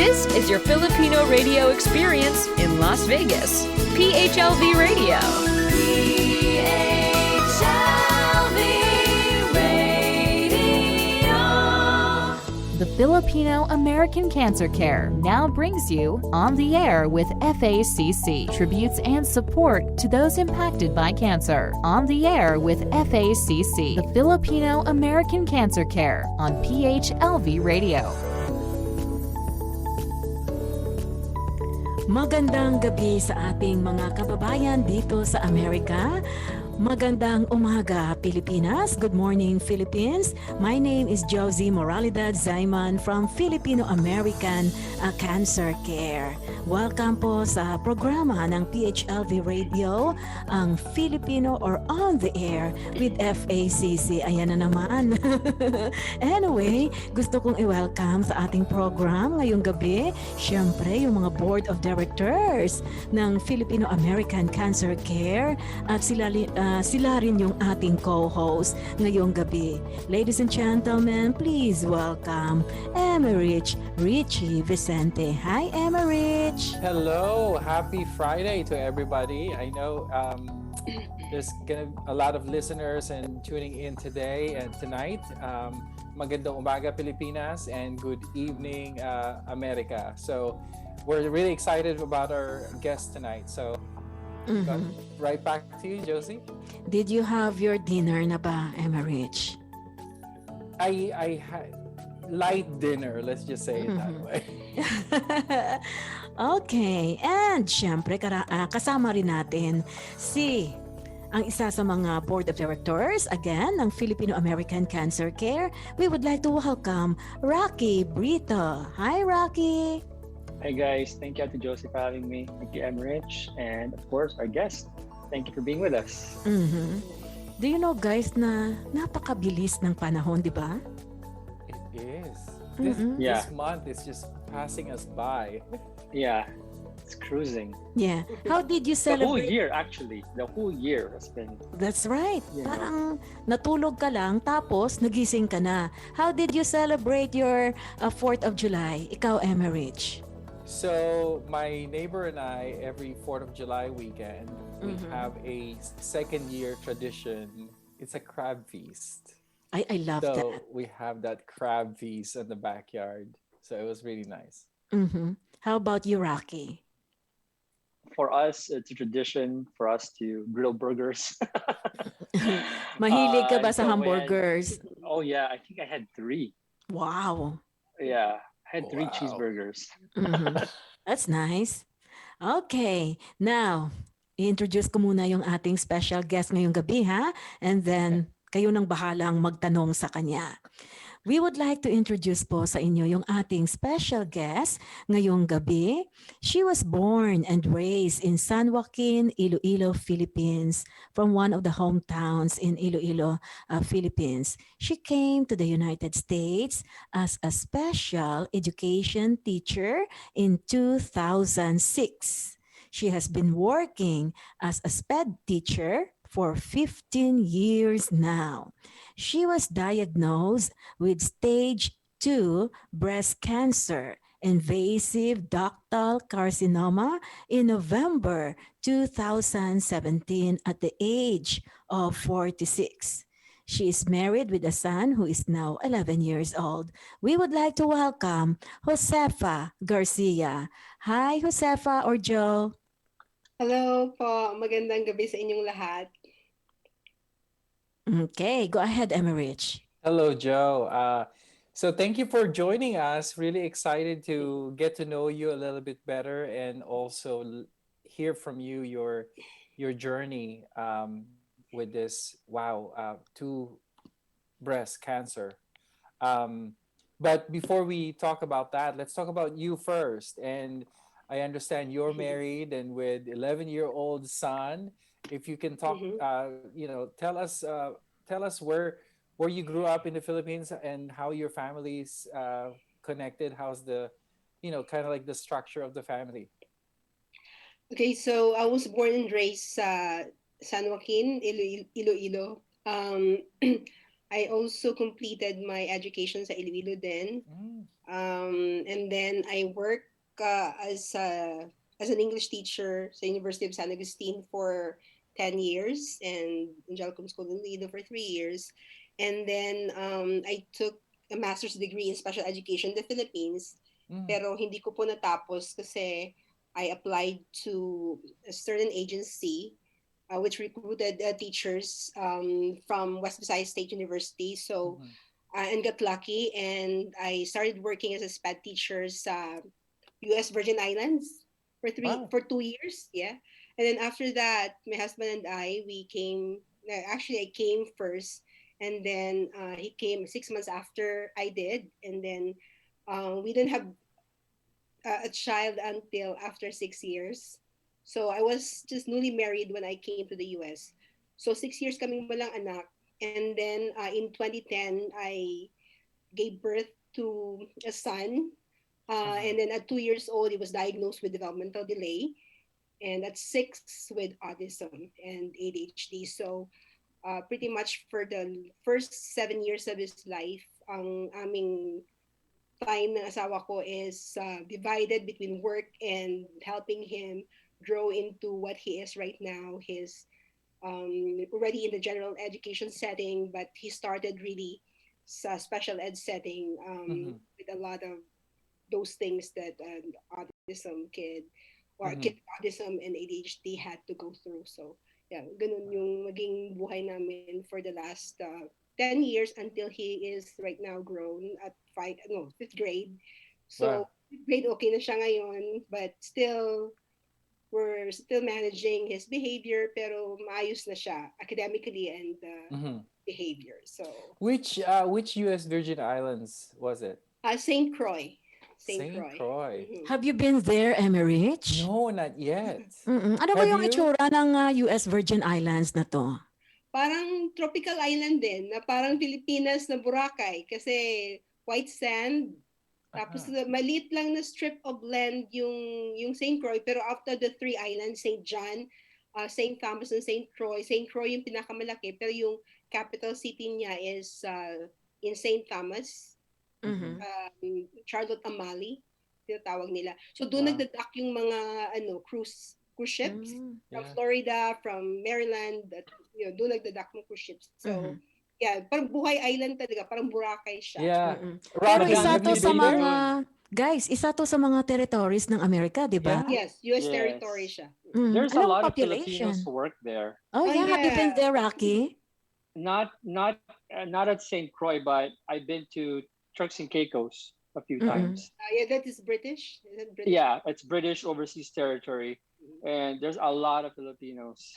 This is your Filipino radio experience in Las Vegas. PHLV Radio. The Filipino American Cancer Care now brings you On the Air with FACC, tributes and support to those impacted by cancer. On the Air with FACC, the Filipino American Cancer Care on PHLV Radio. Magandang gabi sa ating mga kababayan dito sa Amerika. Magandang umaga, Pilipinas. Good morning, Philippines. My name is Josie Moralidad Zaiman from Filipino American Cancer Care. Welcome po sa programa ng PHLV Radio, ang Filipino or On the Air with FACC. Ayan na naman. Anyway, gusto kong i-welcome sa ating program ngayong gabi, syempre yung mga Board of Directors ng Filipino American Cancer Care at sila rin yung ating co-host ngayong gabi. Ladies and gentlemen, please welcome Emerich Richie Vicente. Hi, Emerich. Hello, happy Friday to everybody. I know there's gonna a lot of listeners and tuning in today and tonight. Magandang umaga, Pilipinas, and good evening, America. So we're really excited about our guest tonight. So right back to you, Josie. Did you have your dinner na ba, Emerich? I had light dinner, let's just say it that way. Okay, and syempre kasama rin natin ang isa sa mga Board of Directors, again, ng Filipino American Cancer Care. We would like to welcome Rocky Brito. Hi, Rocky. Hi guys, thank you to Joseph for having me. Thank you, Emerich, and of course our guest. Thank you for being with us. Do you know, guys, na napakabilis ng panahon, di ba? It is. This month is just passing us by. Yeah, it's cruising. Yeah. How did you The whole celebrate? year, actually. The whole year has been... That's right. You know. Parang natulog ka lang, tapos nagising ka na. How did you celebrate your 4th of July? Ikaw, Emerich. So my neighbor and I, every 4th of July weekend, we have a second year tradition. It's a crab feast. I love So that. we have that crab feast in the backyard. So it was really nice. How about you, Rocky? For us, it's a tradition for us to grill burgers. Mahilig ka ba sa So hamburgers? Oh yeah, I think I had 3. Wow. Yeah, I had 3 Wow. cheeseburgers. That's nice. Okay. Now, i-introduce ko muna yung ating special guest ngayong gabi, ha? And then, kayo nang bahalang magtanong sa kanya. We would like to introduce po sa inyo yung ating special guest ngayong gabi. She was born and raised in San Joaquin, Iloilo, Philippines, from one of the hometowns in Iloilo, Philippines. She came to the United States as a special education teacher in 2006. She has been working as a SPED teacher for 15 years now. She was diagnosed with stage 2 breast cancer, invasive ductal carcinoma in November 2017 at the age of 46. She is married with a son who is now 11 years old. We would like to welcome Josefa Garcia. Hi, Josefa or Joe. Hello po. Magandang gabi sa inyong lahat. Okay, go ahead, Emerich. Hello, Joe. So thank you for joining us. Really excited to get to know you a little bit better and also hear from you your journey with this two breast cancer. But before we talk about that, let's talk about you first. And I understand you're married and with 11-year-old son. If you can talk, tell us where you grew up in the Philippines and how your family's connected. How's the, kind of like the structure of the family? Okay, so I was born and raised sa San Joaquin, Iloilo. I also completed my education sa Iloilo din. Mm. And then I work as an English teacher sa University of San Agustin for 10 years and Angelicum School in Iloilo for 3 years. And then I took a master's degree in special education in the Philippines. Mm. Pero hindi ko po natapos kasi I applied to a certain agency which recruited teachers from West Visayas State University. So Mhm. and got lucky, and I started working as a SPED teacher sa U.S. Virgin Islands Wow. for 2 years. Yeah, and then after that, my husband and I we came. Actually, I came first, and then he came 6 months after I did, and then we didn't have a child until after 6 years. So I was just newly married when I came to the US. So 6 years kaming walang anak. And then in 2010, I gave birth to a son. Uh-huh. And then at 2 years old, he was diagnosed with developmental delay. And at 6 with autism and ADHD. So pretty much for the first 7 years of his life, ang aming time ng asawa ko is divided between work and helping him grow into what he is right now. He's already in the general education setting, but he started really sa special ed setting Mhm. with a lot of those things that an autism kid or Mhm. kid with autism and ADHD had to go through. So, yeah, ganun yung maging buhay namin for the last 10 years until he is right now grown at fifth grade. So, Wow. fifth grade okay na siya ngayon, but still, we're still managing his behavior, pero maayos na siya academically and Mhm. behavior. So, Which U.S. Virgin Islands was it? St. Croix. St. St. Croix. Croix. Mhm. Have you been there, Emerich? No, not yet. Ano ba Have yung you? itsura ng US Virgin Islands na to? Parang tropical island din, na parang Pilipinas na Boracay kasi white sand. Tapos Uh-huh. maliit lang na strip of land yung St. Croix, pero after the three islands, St. John, St. Thomas and St. Croix. St. Croix yung pinakamalaki, pero yung capital city niya is in St. Thomas, Mhm. Mhm. Charlotte Amalie, tinatawag nila. So doon Wow. nagdadak yung mga cruise ships Mm. from Yeah. Florida, from Maryland, that doon nagdadak ng cruise ships. So Mhm. yeah, parang buhay island talaga, parang Boracay siya. Yeah. Pero Robin, isa have to you sa been there? mga guys, isa to sa mga territories ng Amerika, 'di ba? Yeah. Yes, US territory Yes. siya. There's a Anong lot of Filipinos population? who work there. Oh Oh yeah, have you been yeah. there, Rocky? Not at St. Croix, but I've been to Turks and Caicos a few Mm-mm. times. Yeah, that is British. Is it British? Yeah, it's British overseas territory, and there's a lot of Filipinos.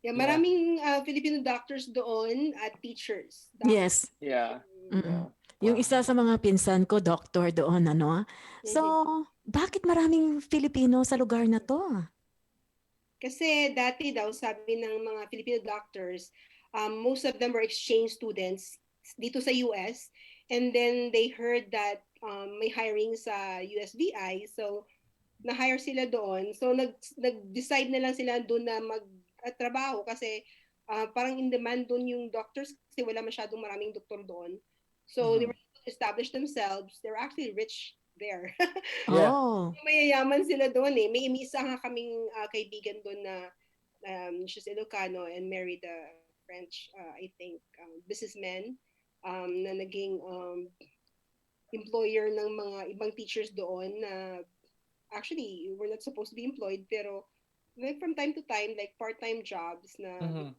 Yeah, Yeah. maraming Filipino doctors doon at teachers. Yes. Yeah, Mm-mm. yeah. Yung isa Wow. sa mga pinsan ko, doktor doon, ano? So, bakit maraming Filipino sa lugar na to? Kasi dati daw, sabi ng mga Filipino doctors, most of them were exchange students dito sa US. And then they heard that may hiring sa USVI. So, na-hire sila doon. So, nag-decide na lang sila doon na magtrabaho kasi parang in demand doon yung doctors kasi wala masyadong maraming doktor doon. So, they Mhm. were able to establish themselves. They were actually rich there. Yeah. Oh. Mayayaman sila doon eh. May isa nga kaming kaibigan doon na she's Ilocano and married a French, I think, businessman na naging employer ng mga ibang teachers doon na actually we're not supposed to be employed pero like from time to time like part-time jobs na Mhm.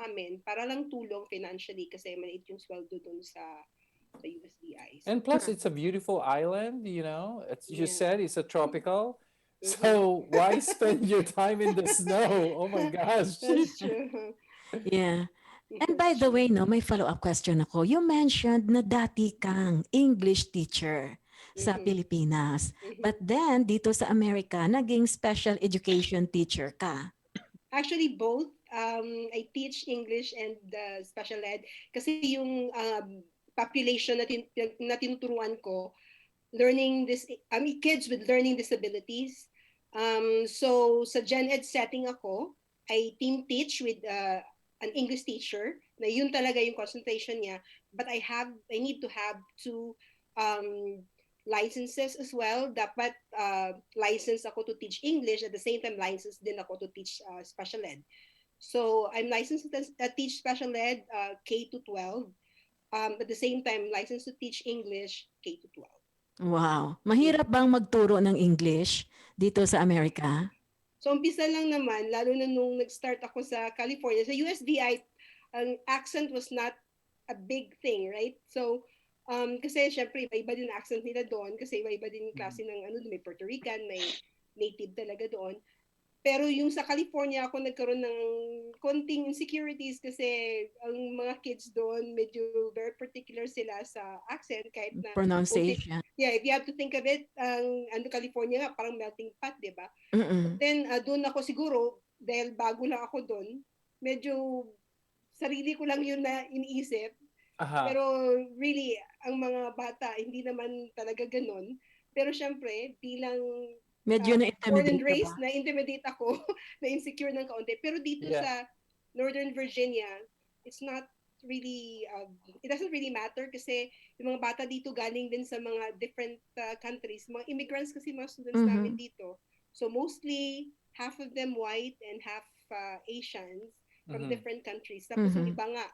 amin para lang tulong financially kasi maliit yung sweldo doon sa USDI. So, And plus, it's a beautiful island, you know. It's, you yeah. said it's a tropical. Mhm. So why spend your time in the snow? Oh my gosh. That's true. Yeah. And by That's the true. way, no, may follow-up question ako. You mentioned na dati kang English teacher sa Mhm. Pilipinas. Mhm. But then, dito sa Amerika, naging special education teacher ka. Actually, both. I teach English and special ed kasi yung population na tinuturuan ko, kids with learning disabilities. So sa Gen Ed setting ako, I team teach with an English teacher na yun talaga yung concentration niya. But I need to have two um, licenses as well. Dapat license ako to teach English, at the same time license din ako to teach special ed. So I'm licensed to teach special ed K to 12. At the same time, licensed to teach English K to 12. Wow. Mahirap bang magturo ng English dito sa Amerika? So umpisa lang naman, lalo na nung nag-start ako sa California. Sa USVI, ang accent was not a big thing, right? So, kasi syempre, iba-iba din accent nila doon kasi iba-iba din klase ng ano, may Puerto Rican, may native talaga doon. Pero yung sa California, ako nagkaroon ng konting insecurities kasi ang mga kids doon, medyo very particular sila sa accent kahit na Pronunciation. yeah, if you have to think of it, ang California nga, parang melting pot, di ba? Mm-mm. Then, doon ako siguro, dahil bago lang ako doon, medyo sarili ko lang yun na iniisip. Aha. Pero really, ang mga bata, hindi naman talaga ganun. Pero syempre, bilang Medyo born and na-intimidate ka ba? raised, na-intimidate ako, na-insecure ng kaunti. Pero dito Yeah. sa Northern Virginia, it's not really, it doesn't really matter kasi yung mga bata dito galing din sa mga different countries. Mga immigrants kasi mga students namin dito. So mostly, half of them white and half Asians from different countries. Tapos yung iba nga,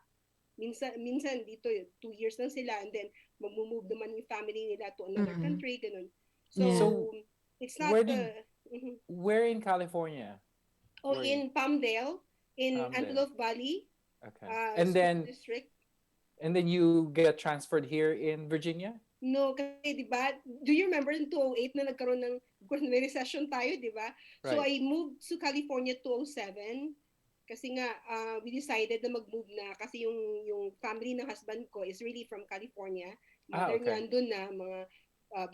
minsan dito 2 years lang sila and then mag-move naman yung family nila to another country, ganun. So, Yeah. So, it's not where in California? Where in Palmdale, in Palmdale. Antelope Valley, Okay. school district. And then you get transferred here in Virginia? No, kasi di ba, do you remember in 2008 na nagkaroon ng, of course, may recession tayo, di ba? So Right. I moved to California 2007 kasi nga we decided na mag-move na kasi yung family ng husband ko is really from California. Mother niya okay. andun na, mga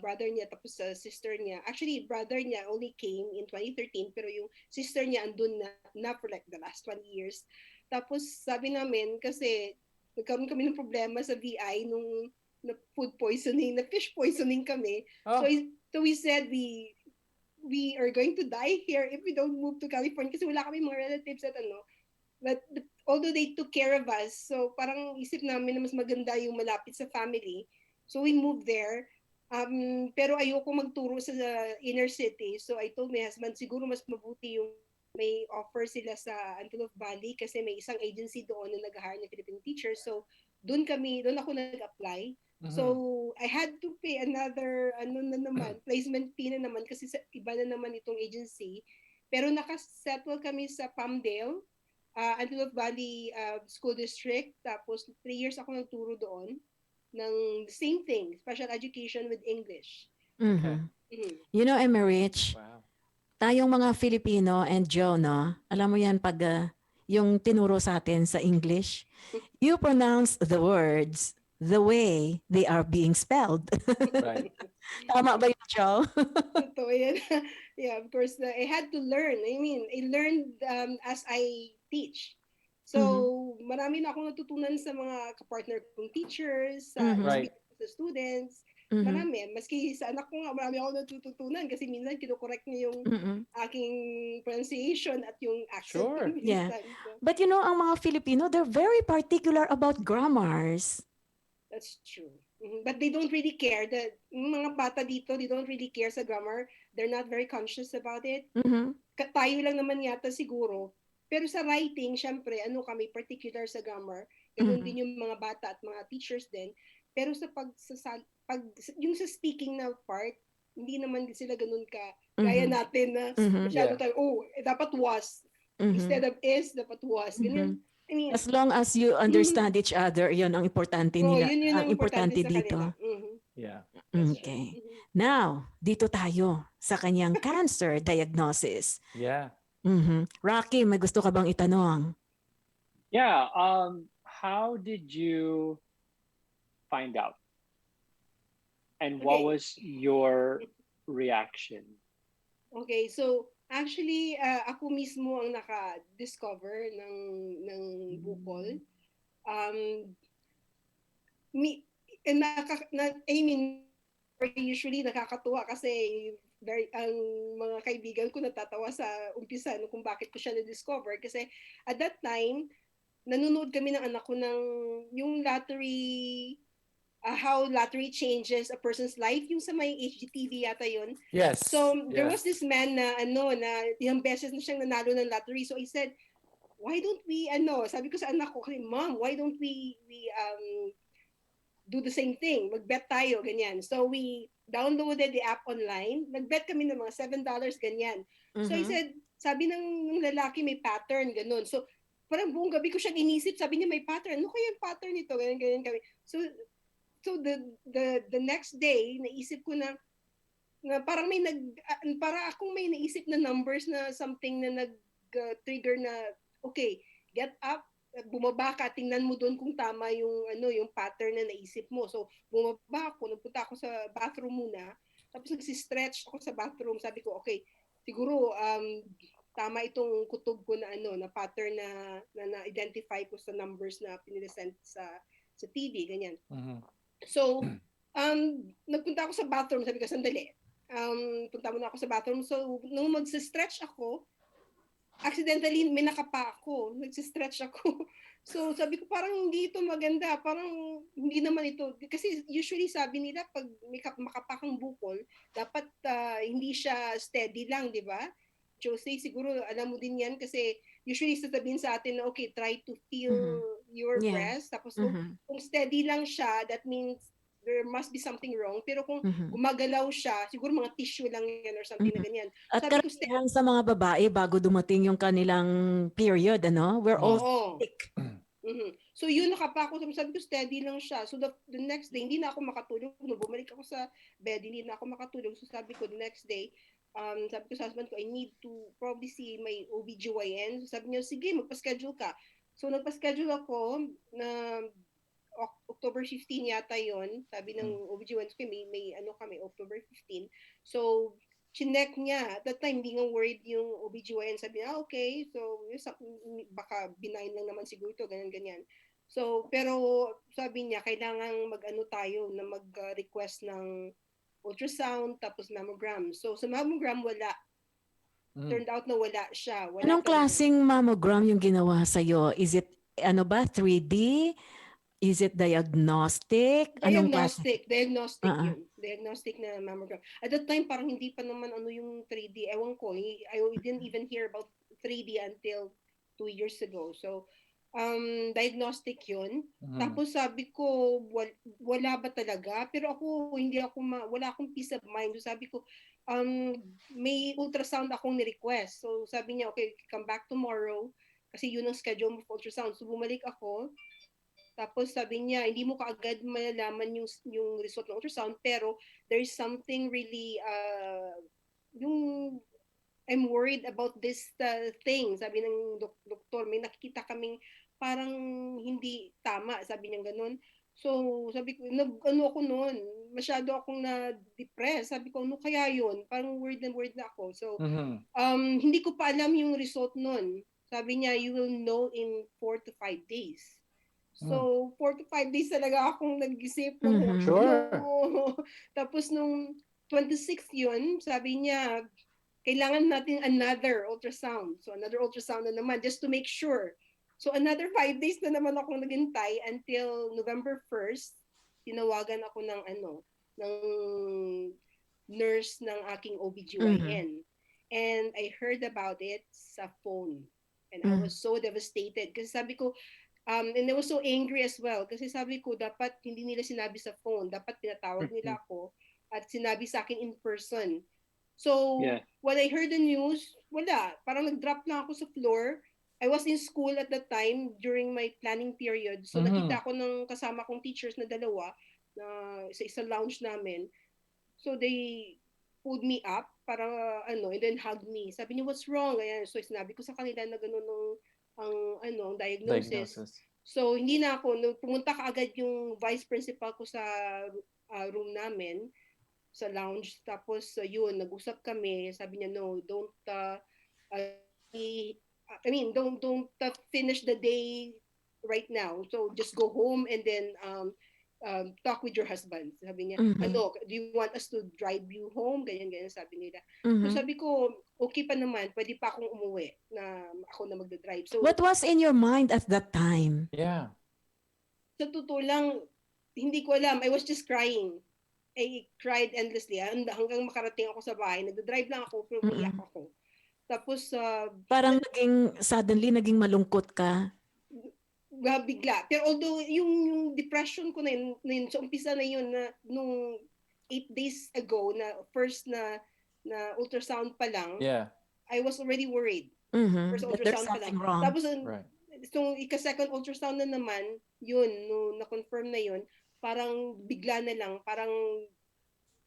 brother niya, tapos sister niya. Actually, brother niya only came in 2013 pero yung sister niya andun na for like the last 20 years. Tapos sabi namin, kasi nagkaroon kami ng problema sa VI nung na food poisoning, na fish poisoning kami. Oh. So we said we are going to die here if we don't move to California kasi wala kami mga relatives at ano. But although they took care of us, so parang isip namin na mas maganda yung malapit sa family. So we moved there. Pero ayoko magturo sa inner city. So I told my husband, siguro mas mabuti yung may offer sila sa Antelope Valley kasi may isang agency doon na nag-hire ng Filipino teachers. So doon ako nag-apply. So I had to pay another placement fee na naman kasi iba na naman itong agency. Pero nakasettle kami sa Palmdale, Antelope Valley School District. Tapos 3 years ako nagturo doon ng same thing, special education with English. Okay. You know, Emerich, Wow. tayong mga Filipino and Joe, no? Alam mo yan pag yung tinuro sa atin sa English, you pronounce the words the way they are being spelled. Right. Tama ba yun, Joe? Totoo yan. Yeah, of course. I had to learn. I mean, I learned as I teach. So, marami na akong natutunan sa mga kapartner kong teachers, sa Right. sa students. Marami. Maski sa anak ko nga, marami akong natututunan kasi minsan kinokorek niya yung aking pronunciation at yung accent. Sure. Yeah. minsan. So, But you know, ang mga Filipino, they're very particular about grammars. that's true. But they don't really care. Yung mga bata dito, they don't really care sa grammar. They're not very conscious about it. Tayo lang naman yata siguro. Pero sa writing, syempre, kami particular sa grammar. Ganun din yung mga bata at mga teachers din. Pero sa yung sa speaking na part, hindi naman sila ganun gaya natin na masyado tayo, dapat was. Instead of is, dapat was. Ganun. I mean, As long as you understand each other, yun ang importante nila. yun ang importante sa dito. kanila. Yeah. Okay. Now, dito tayo sa kanyang cancer diagnosis. Yeah. Rocky, may gusto ka bang itanong? Yeah. How did you find out? And what Okay. was your reaction? Okay, so actually ako mismo ang naka-discover ng bukol. I mean, usually nakakatuwa kasi ang mga kaibigan ko natatawa sa umpisa kung bakit ko siya na-discover kasi at that time nanonood kami ng anak ko ng yung lottery, how lottery changes a person's life, yung sa may HGTV yata yun. Yes. So there was this man na na ilang beses na siyang nanalo ng lottery. So I said, why don't we sabi ko sa anak ko, Mom, why don't we do the same thing, magbet tayo, ganyan. So we downloaded the app online, nagbet kami ng mga $7, ganyan. So I said, sabi ng lalaki may pattern, ganun. So parang buong gabi ko siya inisip, sabi niya may pattern. Ano kaya yung pattern nito? Ganyan, ganyan kami. So the next day, naisip ko na parang para akong may naisip na numbers na something na nag-trigger na, okay, get up, bumaba ka, tingnan mo doon kung tama yung pattern na naisip mo. So bumaba ako, nagpunta ako sa bathroom muna, tapos nagsi-stretch ako sa bathroom. Sabi ko, okay, siguro tama itong kutob ko na pattern na identify ko sa numbers na piniresent sa TV, ganyan. Mm-hmm. So nagpunta ako sa bathroom, sabi ko, sandali. Punta muna ako sa bathroom. So nung magsi-stretch ako, accidentally may nakapa ako, nagsi-stretch ako. So sabi ko, parang hindi ito maganda, parang hindi naman ito, kasi usually sabi nila pag may makapakang bukol, dapat hindi siya steady lang, di ba? Jose, siguro alam mo din yan, kasi usually sasabihin sa atin na okay, try to feel your breast, tapos kung steady lang siya, that means there must be something wrong. Pero kung gumagalaw siya, siguro mga tissue lang yan or something na ganyan. At karamihan sa mga babae, bago dumating yung kanilang period, we're all sick. So yun, nakapa ako, sabi ko steady lang siya. So the next day, hindi na ako makatulog. Nung bumalik ako sa bed, hindi na ako makatulog. So sabi ko, the next day, sabi ko sa husband ko, I need to probably see my OBGYN. So sabi niya, sige, magpa-schedule ka. So nagpa-schedule ako na October 15 yata yon, sabi ng OBGYN ko, may kami, October 15. So, chinek niya. At that time, hindi nga worried yung OBGYN. Sabi niya, okay, so baka benign lang naman siguro ito, ganyan-ganyan. So, pero sabi niya, kailangan tayo na mag-request ng ultrasound, tapos mammogram. So, sa mammogram, wala. Turned out na wala siya. Anong klaseng mammogram yung ginawa sa'yo? Is it, 3D? Is it diagnostic? Diagnostic yun. Diagnostic na mammogram. At that time, parang hindi pa naman yung 3D. Ewan ko, I didn't even hear about 3D until 2 years ago. So, diagnostic yun. Tapos sabi ko, wala ba talaga? Pero ako, wala akong peace of mind. So sabi ko, may ultrasound akong ni-request. So sabi niya, okay, come back tomorrow. Kasi yun ang schedule mo for ultrasound. So bumalik ako. Tapos sabi niya, hindi mo kaagad malalaman yung result ng ultrasound, pero there's something really, yung I'm worried about this thing. Sabi ng doktor, may nakikita kaming parang hindi tama, sabi niya ganun. So sabi ko, ako noon, masyado akong na-depress. Sabi ko, ano kaya yun? Parang worried na ako. So hindi ko pa alam yung result noon. Sabi niya, you will know in 4 to 5 days. So, 4 to 5 days talaga akong nag-isip. Sure. Tapos nung 26 yun, sabi niya, kailangan natin another ultrasound. So, another ultrasound na naman, just to make sure. So, another 5 days na naman akong naghintay until November 1st. Tinawagan ako ng nurse ng aking OBGYN. And I heard about it sa phone. And I was so devastated. Kasi sabi ko, and I was so angry as well kasi sabi ko dapat hindi nila sinabi sa phone, dapat pinatawag nila ako at sinabi sa akin in person. So, when I heard the news, wala. Parang nag-drop lang ako sa floor. I was in school at that time during my planning period. So, nakita ko ng kasama kong teachers na dalawa na sa isang lounge namin. So, they pulled me up para and then hugged me. Sabi niya, what's wrong? Ayan. So, sinabi ko sa kanila na gano'n ang diagnosis. So hindi na ako, pumunta ka agad yung vice principal ko sa room namin, sa lounge. Tapos yun, nag-usap kami. Sabi niya, no, don't finish the day right now. So just go home and then talk with your husband. Sabi niya, Mhm. ano, do you want us to drive you home? Ganyan, sabi nila. So Mhm. sabi ko, okay pa naman, pwede pa akong umuwi na ako na magdadrive. So What was in your mind at that time? Yeah. sa totoo lang, hindi ko alam. I was just crying. I cried endlessly. Hanggang makarating ako sa bahay. Nagdadrive lang ako, pero umiyak Mm. ako. Tapos, Parang suddenly naging malungkot ka. bigla. Pero although, yung depression ko na yun, so umpisa na yun, na, nung 8 days ago, na first na ultrasound pa lang, Yeah. I was already worried. First That there's ultrasound pa lang. something wrong. Tapos, Right. so, ika-second ultrasound na naman, yun, no, na-confirm na yun, parang bigla na lang, parang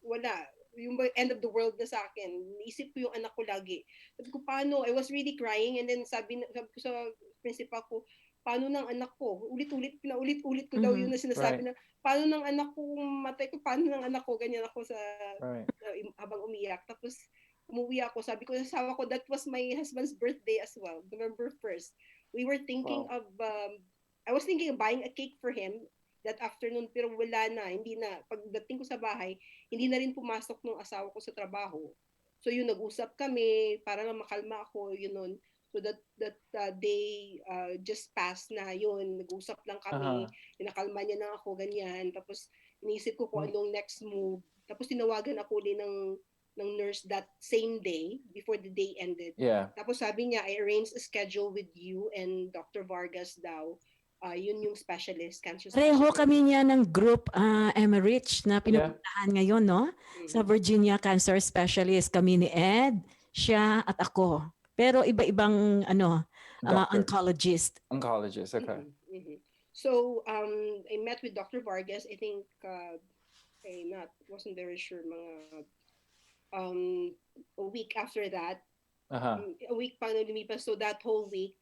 wala. Yung end of the world na sa akin. Naisip ko yung anak ko lagi. Sabi ko, paano? I was really crying, and then sabi ko sa principal ko, paano ng anak ko? Pinaulit-ulit ko daw yun na sinasabi Right. na, paano ng anak ko kung matay ko? Paano ng anak ko? Ganyan ako sa Right. habang umiyak. Tapos, umuwi ako. Sabi ko sa asawa ko, that was my husband's birthday as well, November 1st. We were thinking Wow. of, I was thinking of buying a cake for him that afternoon, pero wala na, hindi na. Pagdating ko sa bahay, hindi na rin pumasok nung asawa ko sa trabaho. So yun, nag-usap kami, para na makalma ako, yun nun. So that day just passed na yun, nag-usap lang kami, inakalma niya na ako, ganyan. Tapos iniisip ko kung anong next move. Tapos tinawagan ako ulit ng nurse that same day, before the day ended. Yeah. Tapos sabi niya, I arranged a schedule with you and Dr. Vargas daw. Yun yung specialist, cancer Pareho specialist. kami niya ng group Emerich na pinupuntahan ngayon, no? Sa Virginia Cancer Specialist. Kami ni Ed, siya at ako. Pero iba-ibang Doctor. oncologist. Oncologist. Okay. So, I met with Dr. Vargas. I think, wasn't very sure, mga a week after that. A week pa na lumipas. So that whole week,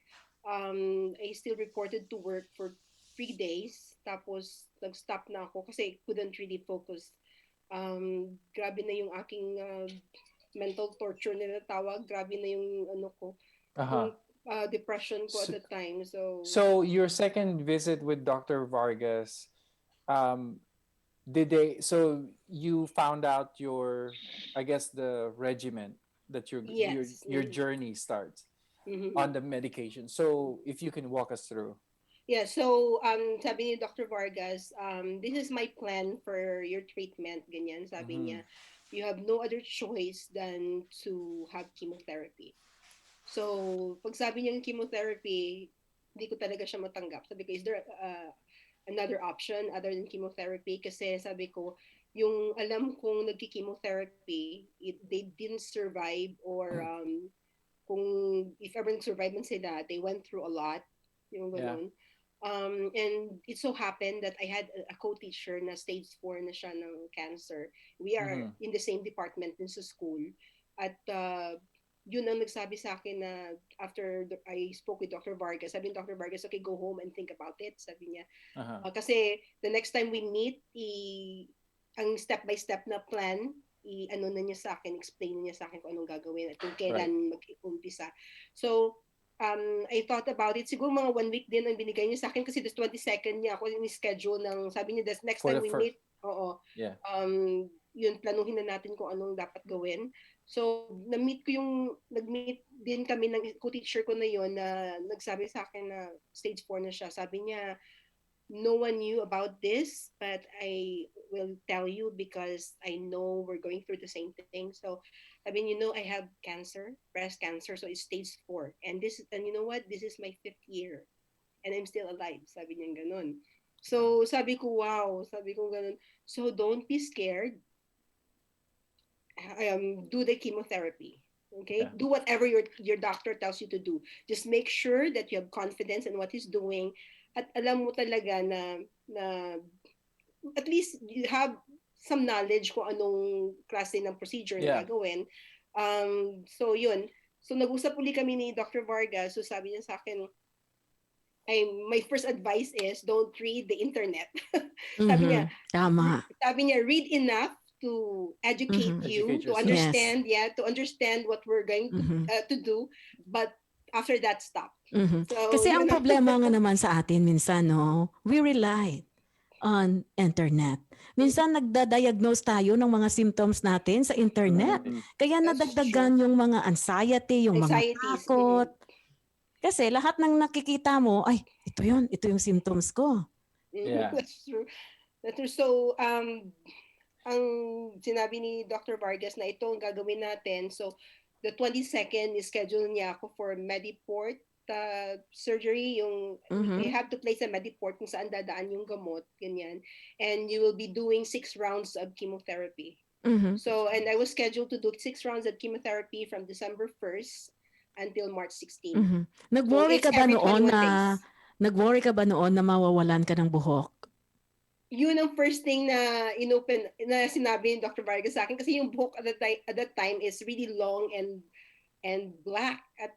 I still reported to work for 3 days. Tapos, nag-stop na ako kasi couldn't really focus. Grabe na yung aking mental torture na natawag. Grabe na yung yung depression ko at the time. So your second visit with Dr. Vargas, so you found out I guess the regimen that Yes. your journey starts on the medication. So if you can walk us through. Yeah, so sabi ni Dr. Vargas, this is my plan for your treatment, ganyan. Sabi niya, you have no other choice than to have chemotherapy. So, pag sabi niya yung chemotherapy, hindi ko talaga siya matanggap. Sabi ko, is there another option other than chemotherapy? Kasi sabi ko, yung alam kong nagki-chemotherapy, they didn't survive, or kung if ever nag-survive man sila, they went through a lot. Yung ganun. And it so happened that I had a co-teacher na stage 4 na siya ng cancer. We are in the same department din sa school. At yun ang nagsabi sa akin na after I spoke with Dr. Vargas, sabi ni Dr. Vargas, okay, go home and think about it. Sabi niya. Kasi the next time we meet, ang step-by-step na plan, ano na niya sa akin, explain na niya sa akin kung anong gagawin at kung kailan mag-umpisa. So, I thought about it. Siguro mga 1 week din ang binigay niya sa akin kasi this 22nd niya ako in-schedule ng, sabi niya, this next time we meet, yun, planuhin na natin kung anong dapat gawin. So, nag-meet din kami ng co-teacher ko na yun na nagsabi sa akin na stage 4 na siya. Sabi niya, no one knew about this, but I will tell you because I know we're going through the same thing. So, sabi niya, I have cancer, breast cancer, so it's stage 4. And you know what? This is my 5th year. And I'm still alive. Sabi niya ganun. So, sabi ko, wow. Sabi ko ganun. So, don't be scared. Do the chemotherapy. Okay? Yeah. Do whatever your doctor tells you to do. Just make sure that you have confidence in what he's doing. At alam mo talaga na at least you have some knowledge kung anong klase ng procedure na gagawin. So, yun. So, nag-usap uli kami ni Dr. Vargas. So, sabi niya sa akin, my first advice is don't read the internet. Sabi niya, tama. Sabi niya, read enough to educate you, to understand, to understand what we're going to do, but after that, stop. So, kasi ang problema nga naman sa atin minsan, no, we rely on internet. Minsan nagda-diagnose tayo ng mga symptoms natin sa internet. Mm. Kaya That's nadagdagan true. yung mga anxiety, yung mga Anxieties. takot. Kasi lahat ng nakikita mo, ay, ito yung symptoms ko. Yeah. That's true. That's true. So, ang sinabi ni Dr. Vargas na ito ang gagawin natin. So, the 22nd is schedule niya ako for Mediport surgery. Yung you Mhm. have to place a Mediport kung saan dadaan yung gamot, ganyan. And you will be doing 6 rounds of chemotherapy. Mhm. So, and I was scheduled to do 6 rounds of chemotherapy from December 1st until March 16th. Mhm. So, Nag-worry it's ka ba every noon 21 na days. mawawalan ka ng buhok? Yun ang first thing na inopen na sinabi ni Dr. Vargas sa akin kasi yung buhok at that time is really long and black at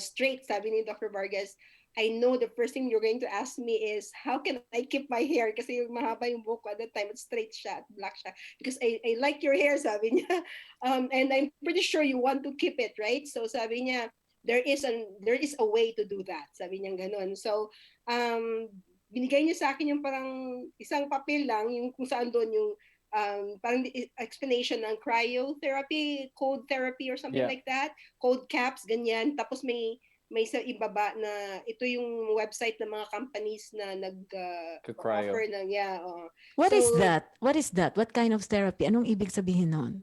straight. Sabi ni Dr. Vargas, I know the first thing you're going to ask me is how can I keep my hair kasi yung mahaba yung buhok ko at that time at straight siya at black siya because I like your hair, sabi niya. And I'm pretty sure you want to keep it, right? So sabi niya there is a way to do that, sabi niya ganun. So binigay niya sa akin yung parang isang papel lang yung kung saan doon yung parang explanation ng cryotherapy, cold therapy or something Yeah. like that, cold caps, ganyan. Tapos may sa ibaba na ito yung website ng mga companies na Cryo. offer ng What is So that? What is that? What kind of therapy? Anong ibig sabihin nun?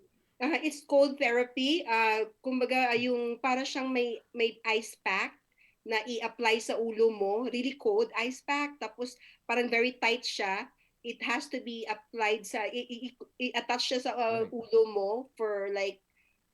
it's cold therapy. Kumbaga yung para siyang may ice pack na i-apply sa ulo mo, really cold ice pack, tapos parang very tight siya. It has to be applied i-attach siya sa Right. ulo mo for like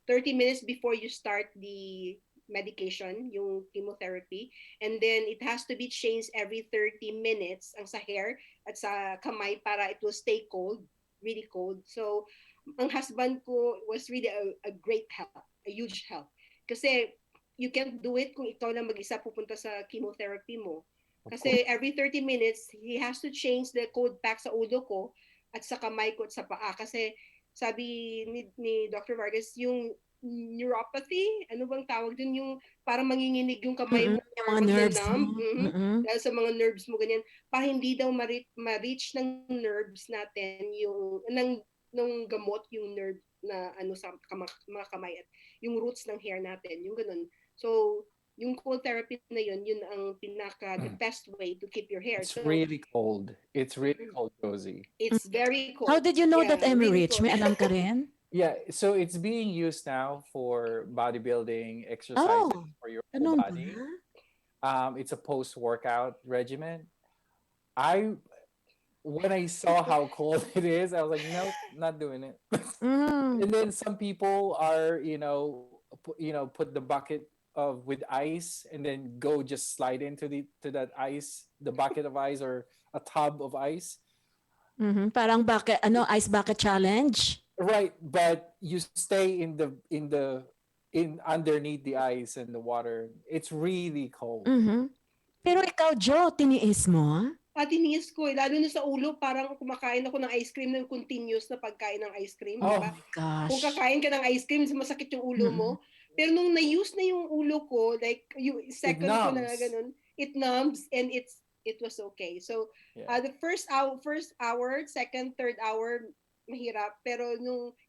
30 minutes before you start the medication, yung chemotherapy. And then it has to be changed every 30 minutes ang sa hair at sa kamay para it will stay cold, really cold. So ang husband ko was really a great help, a huge help. Kasi you can't do it kung ikaw lang mag-isa pupunta sa chemotherapy mo. Kasi every 30 minutes, he has to change the cold pack sa ulo ko at sa kamay ko at sa paa. Kasi sabi ni Dr. Vargas, yung neuropathy, ano bang tawag dun, yung parang manginginig yung kamay mo Yung or mga nerves magnanumb, mo. dahil sa mga nerves mo ganyan, para hindi daw ma-reach ng nerves natin ng gamot yung nerve na sa mga kamay at yung roots ng hair natin, yung ganun. So, yung cold therapy na yun ang the best way to keep your hair. It's So, really cold. It's really cold, Josie. it's very cold. How did you know that, really Emerich? cold. May alam ka rin? Yeah, so it's being used now for bodybuilding exercises Oh, for your whole ganun ba? body. It's a post-workout regimen. When I saw how cold it is, I was like, nope, not doing it. And then some people are, put the bucket with ice and then go just slide into to that ice, the bucket of ice or a tub of ice. Parang ice bucket challenge? Right, but you stay in underneath the ice and the water. It's really cold. Pero ikaw, Joe, tiniis mo? Tiniis ko lalo na sa ulo, parang kumakain ako ng ice cream ng continuous na pagkain ng ice cream, di ba? Oh, Gosh. Kung kakain ka ng ice cream, masakit yung ulo mo. Pero nung na-use na yung ulo ko, like yung second ko na ganun, it numbs and it was okay. So, the first hour, second, third hour, mahirap. Pero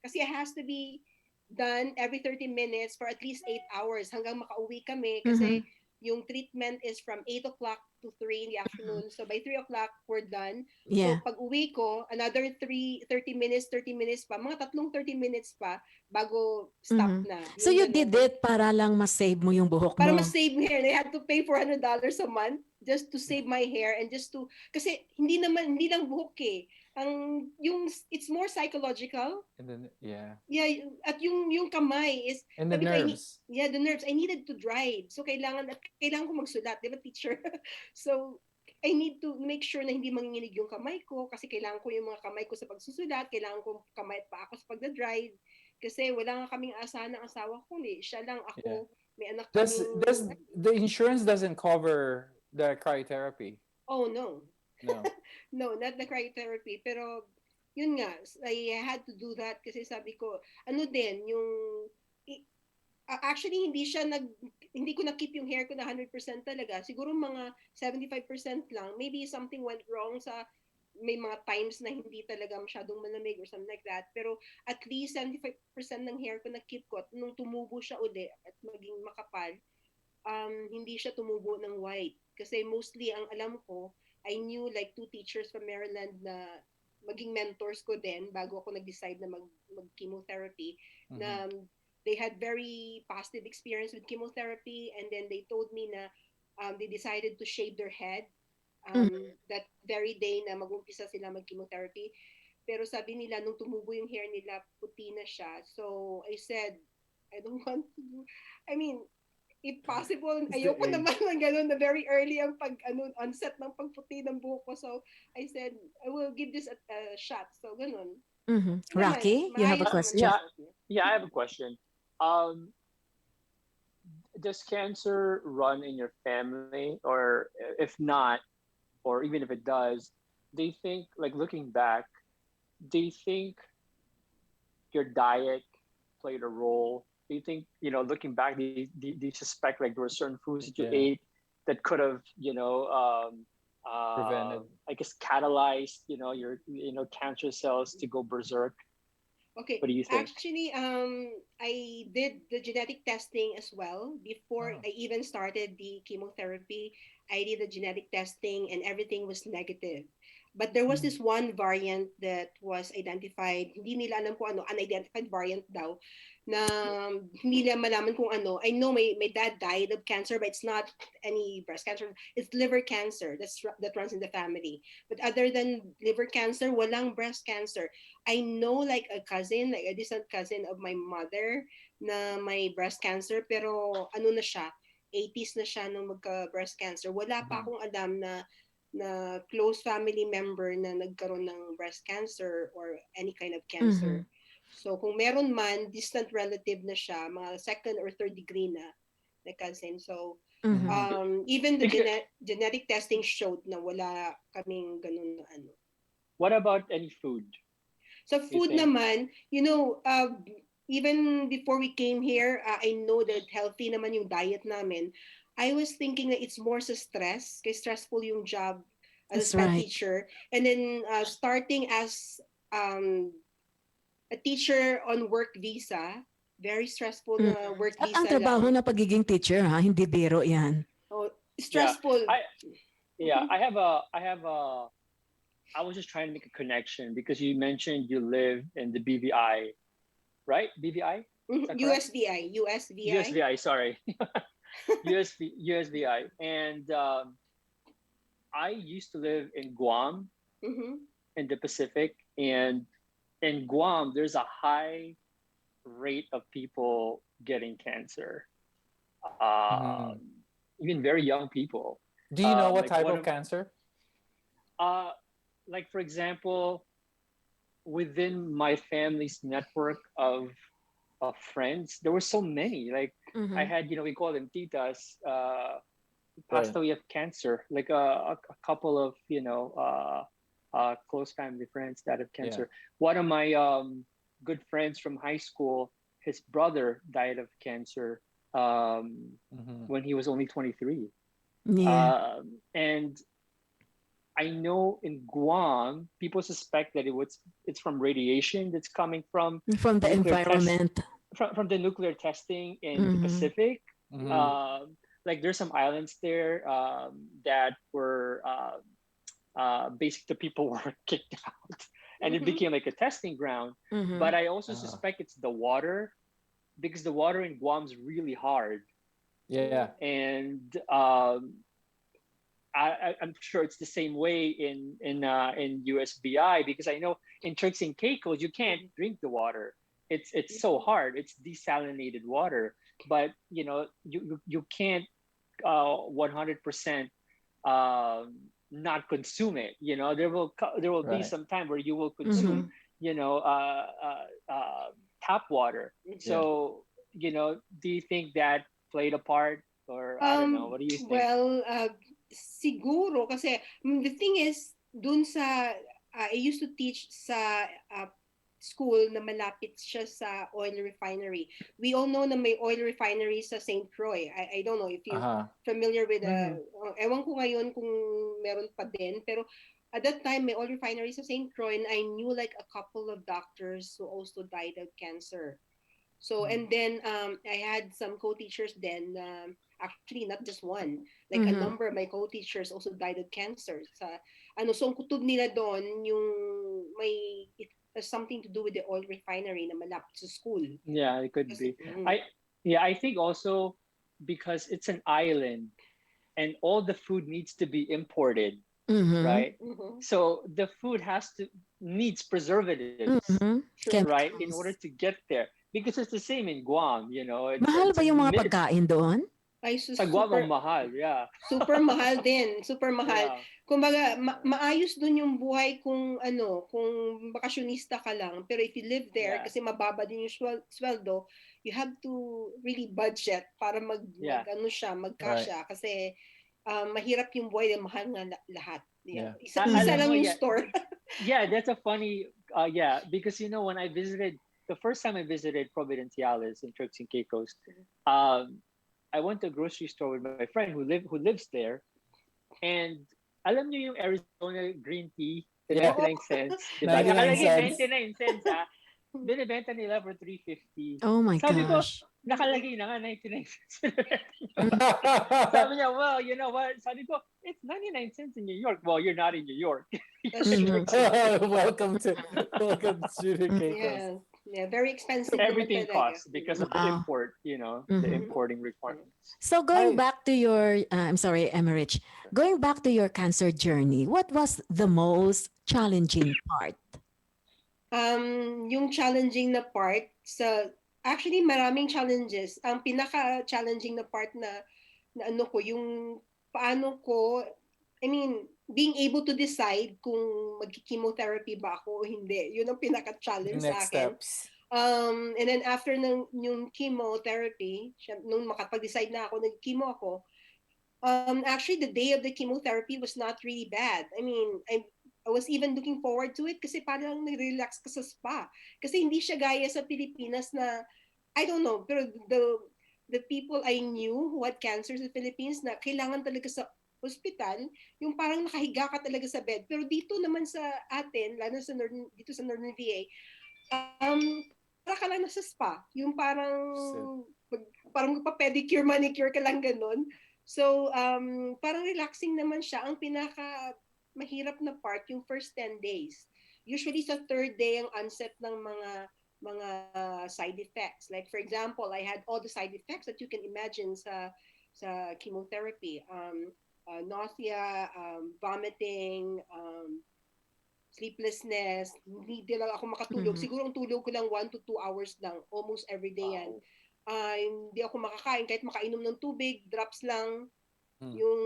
kasi it has to be done every 30 minutes for at least 8 hours hanggang makauwi kami kasi yung treatment is from 8 o'clock to 3 in the afternoon. So by 3 o'clock, we're done. Yeah. So pag uwi ko, another 30 minutes pa, mga 30 minutes pa bago stop na. So you did it para lang ma-save mo yung buhok mo? Para ma-save mo hair. I had to pay $400 a month just to save my hair and just to, kasi hindi lang buhok eh. It's more psychological. and then Yeah, at yung kamay is and the nerves. The nerves. I needed to drive. So kailangan ko magsulat, 'di ba, teacher? So I need to make sure na hindi manginginig yung kamay ko kasi kailangan ko yung mga kamay ko sa pagsusulat, kailangan ko kamay at paa ko sa pagda-drive kasi wala nga kaming asahan ng asawa ko siya lang ako. May anak Does kaming the insurance doesn't cover the cryotherapy? Oh no. No. No, not the cryotherapy. Pero, yun nga, I had to do that kasi sabi ko, actually, hindi ko na-keep yung hair ko na 100% talaga. Siguro mga 75% lang. Maybe something went wrong sa may mga times na hindi talaga masyadong malamig or something like that. Pero at least 75% ng hair ko na-keep ko. At nung tumubo siya uli at maging makapal, hindi siya tumubo ng white. Kasi mostly ang alam ko, I knew like 2 teachers from Maryland na maging mentors ko din bago ako nag-decide na mag-chemotherapy, Mhm. na they had very positive experience with chemotherapy, and then they told me na they decided to shave their head Mhm. that very day na mag-umpisa sila mag-chemotherapy. Pero sabi nila, nung tumubo yung hair nila, puti na siya. So, I said, I don't want to do, I mean, if possible, It's the ayoko age. naman ng ganun na very early ang onset ng pagputi ng buhok ko. So, I said, I will give this a shot. So, ganun. Mhm. Okay naman, Rocky, you have a maayos naman question? ang Yeah, result niya. yeah. I have a question. Um, does cancer run in your family, or if not, or even if it does, do you think, like looking back, do you think your diet played a role? Do you think, looking back, do you suspect like there were certain foods that you Yeah. ate that could have, Prevented. I guess, catalyzed, your, cancer cells to go berserk? Okay, What do you think? actually, I did the genetic testing as well before Oh. I even started the chemotherapy. I did the genetic testing and everything was negative. But there was Mhm. this one variant that was identified. Hindi nila alam kung ano, unidentified variant daw, na hindi nila malaman kung ano. I know my dad died of cancer, but it's not any breast cancer. It's liver cancer that runs in the family. But other than liver cancer, walang breast cancer. I know like a cousin, like a distant cousin of my mother na may breast cancer, pero ano na siya, 80s na siya nung magka-breast cancer. Wala pa Mhm. akong alam na close family member na nagkaroon ng breast cancer or any kind of cancer. Mhm. So kung meron man, distant relative na siya, mga second or third degree na cousin. So Mhm. Mhm. even the Because, genetic testing showed na wala kaming ganun na ano. what about any food? So You food think? naman, even before we came here, I know that healthy naman yung diet namin. I was thinking that it's more sa stress, kasi stressful yung job as a That's SPED right. teacher. And then starting as um, a teacher on work visa, very stressful Mm. na work At ang visa trabaho lang. na pagiging teacher, ha, hindi biro 'yan. Oh, Yeah, stressful. I yeah, I was just trying to make a connection because you mentioned you live in the BVI, right? BVI, is that correct? USVI. USVI, sorry. USVI. And I used to live in Guam Mm-hmm. in the Pacific. And in Guam, there's a high rate of people getting cancer. Um, Mhm. even very young people. Do you know what Like type one of of, cancer? uh, like for example, within my family's network of friends, there were so many. Like I Mhm. had, we call them titas, passed Right. away of cancer. Like a couple of, close family friends that have Yeah. cancer. One of my good friends from high school, his brother died of cancer Mhm. when he was only 23. Yeah. And I know in Guam, people suspect that it's from radiation that's coming from From the nuclear test environment. from the nuclear testing in the Mhm. Pacific. Mhm. Like there's some islands there that were basically the people were kicked out, and it Mm-hmm. became like a testing ground. But Mhm. I also Uh, suspect it's the water because the water in Guam's really hard, yeah. and I'm sure it's the same way in USBI because I know in Turks and Caicos you can't drink the water. It's so hard. It's desalinated water, but you can't 100% not consume it. There will be Right. some time where you will consume Mhm. you know uh, tap water. Yeah. So do you think that played a part, or I don't know? What do you think? Well, siguro kasi the thing is dun sa I used to teach sa school na malapit siya sa oil refinery. We all know na may oil refinery sa St. Croix. I don't know if you're Uh-huh. familiar with Mm-hmm. ewan ko ngayon kung meron pa din, pero at that time, my oil refinery sa St. Croix, and I knew like a couple of doctors who also died of cancer. So, Mm. and then I had some co-teachers then, actually not just one, like a Mhm. number of my co-teachers also died of cancer. Sa, ano, so ang kutob nila doon, yung it has something to do with the oil refinery na malapit sa school. Yeah, it could Kasi, be. I yeah, I think also because it's an island and all the food needs to be imported, Mhm. right? mhm, So the food has to needs preservatives, Mhm. true. right, in order Chemicals. to get there. Because it's the same in Guam, you know. Mahal It's ba yung mga it's pagkain doon? Ay, sa Guam ang super, mahal, yeah. super mahal din, super mahal. Yeah. Kumbaga, maayos dun yung buhay kung ano, kung bakasyonista ka lang. Pero if you live there, Yeah. kasi mababa din yung sweldo, you have to really budget para mag Yeah. ano siya, Right. magkasya. Kasi mahirap yung buhay, mahal nga lahat. Yeah. Yeah. Isa Alam lang mo, yung yeah, store. yeah, that's a funny, yeah, because you know when I visited the first time I visited Providenciales in Turks and Caicos, um, I went to a grocery store with my friend who lives there, and alam niyo yung Arizona green tea, the Yeah. 99 cents, di ba? 99 Nakalagay cents. 99 cents ha. Binibenta nila for 350. Oh my Sabi ko, gosh. nakalagay na nga 99 cents. Mm. Sabi niya, well, you know what? Sabi ko, it's 99 cents in New York. Well, you're not in New York. You're in Mhm. Turks and Welcome to Shooting Mm. Caicos. Yeah. Yeah, very expensive naman everything talaga. costs because of the Wow. import, you know, the Mhm. importing requirements. So going I back to your, I'm sorry, Emerich, going back to your cancer journey, what was the most challenging part? Yung challenging na part actually maraming challenges. Ang pinaka-challenging na part na ano ko, yung paano ko, I mean, being able to decide kung magki-chemotherapy ba ako o hindi. Yun ang the pinaka-challenge sa next akin. steps. And then after yung chemotherapy, nung makapag-decide na ako, nag-chemo ako, actually the day of the chemotherapy was not really bad. I mean, I was even looking forward to it kasi parang nag-relax ka sa spa. Kasi hindi siya gaya sa Pilipinas na, I don't know, pero the people I knew who had cancer sa Philippines na kailangan talaga sa hospital, yung parang nakahiga ka talaga sa bed. Pero dito naman sa atin, lalo sa dito sa Northern VA, para ka lang nasa spa. Yung So, parang magpa-pedicure, manicure ka lang ganun. So, parang relaxing naman siya. Ang pinaka mahirap na part, yung first 10 days. Usually sa third day ang onset ng mga side effects. Like for example, I had all the side effects that you can imagine sa chemotherapy. Nausea, vomiting, sleeplessness, hindi lang ako makatulog. Mhm. Siguro ang tulog ko lang 1 to 2 hours lang, almost every day yan. Wow. Hindi ako makakain, kahit makainom ng tubig, drops lang. mm, Yung,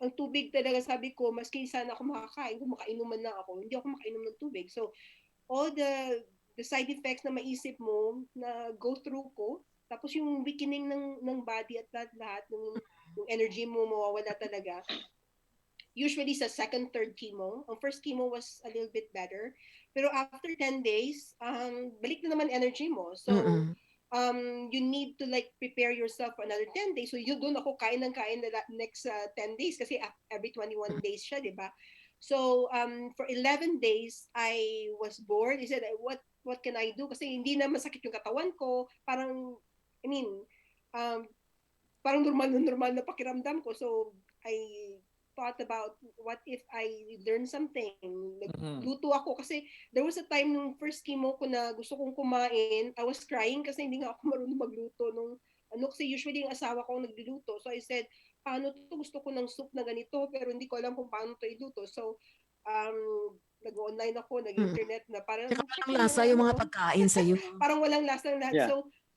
ang tubig talaga sabi ko, maski sana ako makakain, kung makainom man lang ako, hindi ako makainom ng tubig. So, all the side effects na maisip mo, na go through ko, tapos yung weakening ng body at lahat, yung energy mo mawawala talaga usually sa second, third chemo. Ang first chemo was a little bit better. Pero after 10 days, balik na naman energy mo. So, Mm-mm. you need to like prepare yourself for another 10 days. So, yun doon ako kain ng kain na next 10 days kasi every 21 days siya, di ba? So, for 11 days, I was bored. I said, what can I do? Kasi hindi na masakit yung katawan ko. Parang, I mean, um, parang normal na pakiramdam ko. So, I thought about what if I learn something. mhm. Nagluto ako kasi there was a time nung first chemo ko na gusto kong kumain. I was crying kasi hindi nga ako marunong magluto nung ano kasi usually yung asawa ko ang nagluluto. So I said, paano to? Gusto ko ng soup na ganito pero hindi ko alam kung paano to iluto. So nag-online ako, Mm. nag-internet na parang Tsaka check walang yung lasa mga yung ano mga ko. pagkain sa'yo. Parang walang lasa ng lahat. Yeah. So,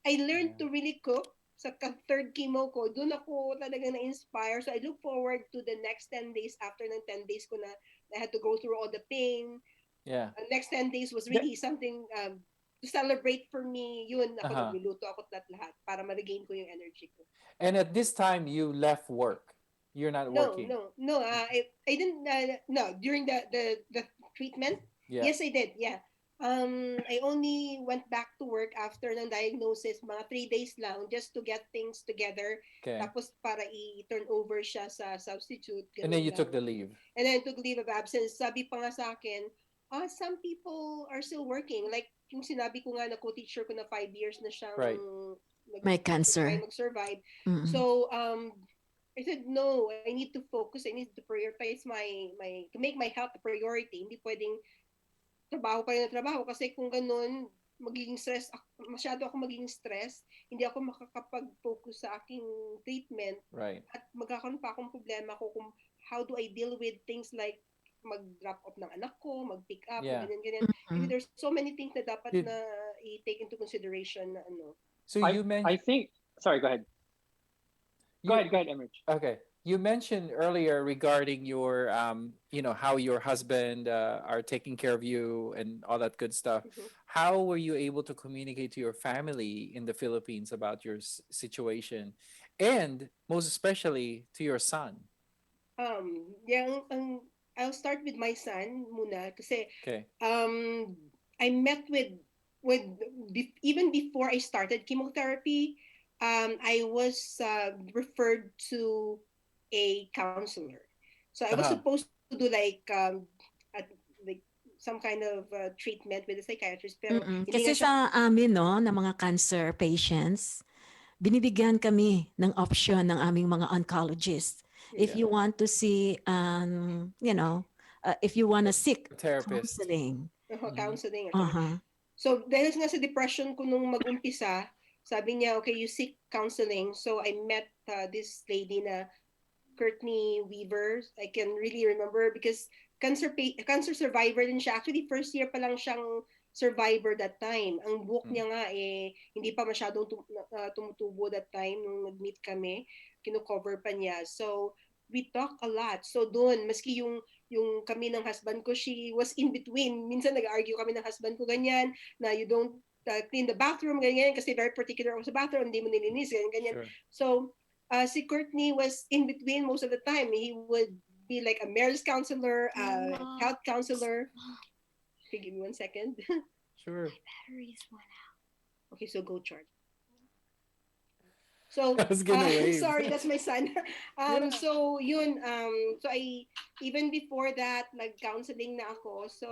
I learned Yeah. to really cook sa third chemo ko. Doon ako talaga na-inspire. So, I look forward to the next 10 days after ng 10 days ko na I had to go through all the pain. Yeah. The next 10 days was The- really something to celebrate for me. Yun, ako Uh-huh. nagluluto ako lahat para ma-regain ko yung energy ko. And at this time, you left work. You're not No, working. no, no. I didn't, no, during the treatment, Yeah. yes, I did. Yeah. I only went back to work after ng diagnosis, mga 3 days lang, just to get things together. Okay. Tapos para i-turn over siya sa substitute, And then ganun you took lang. the leave. And then I took leave of absence. Sabi pa nga sa akin, some people are still working. Like, yung sinabi ko nga na co-teacher ko na 5 years na siyang Right. May cancer. mag-survive. Mm-mm. So, I said, no, I need to focus. I need to prioritize to make my health a priority. Hindi pwedeng trabaho pa rin na trabaho kasi kung ganun, masyado ako magiging stress, hindi ako makakapag-focus sa aking treatment Right. at magkakaroon pa akong problema ko kung how do I deal with things like mag-drop off ng anak ko, mag-pick up, Yeah. ganyan. Kasi Mm-mm. there's so many things na dapat Did- na i-take into consideration na ano. So you I mentioned. think. Sorry, go ahead. Go ahead, Emerge. Okay. You mentioned earlier regarding your, how your husband are taking care of you and all that good stuff. Mhm. How were you able to communicate to your family in the Philippines about your situation, and most especially to your son? I'll start with my son muna kasi Okay. I met even before I started chemotherapy, I was referred to a counselor. So I was Uh-huh. supposed to do like some kind of treatment with a psychiatrist, pero Mm-mm. hindi Kasi nga siya. sa amin, no, na mga cancer patients, binibigyan kami ng option ng aming mga oncologists. If Yeah. you want to see, if you want to seek Therapist. counseling. Counseling. Uh-huh. So, dahil nga sa depression ko nung mag-umpisa, sabi niya, okay, you seek counseling. So, I met this lady na Courtney Weaver. I can really remember because cancer survivor din siya. Actually, first year pa lang siyang survivor that time. Ang book niya nga hindi pa masyadong tumutubo that time nung nag-meet kami. Kino-cover pa niya. So, we talk a lot. So, doon, maski yung kami ng husband ko, she was in between. Minsan nag-argue kami ng husband ko ganyan, na you don't clean the bathroom, ganyan, kasi very particular ako sa bathroom, hindi mo nilinis, ganyan. Sure. So, si Courtney was in between most of the time. He would be like a marriage counselor, health counselor. Okay, give me 1 second. Sure. Batteries went out. Okay, so go charge. So, I was gonna wave. sorry, that's my son. Yeah. So, yun, so even before that, nag-counseling na ako. So,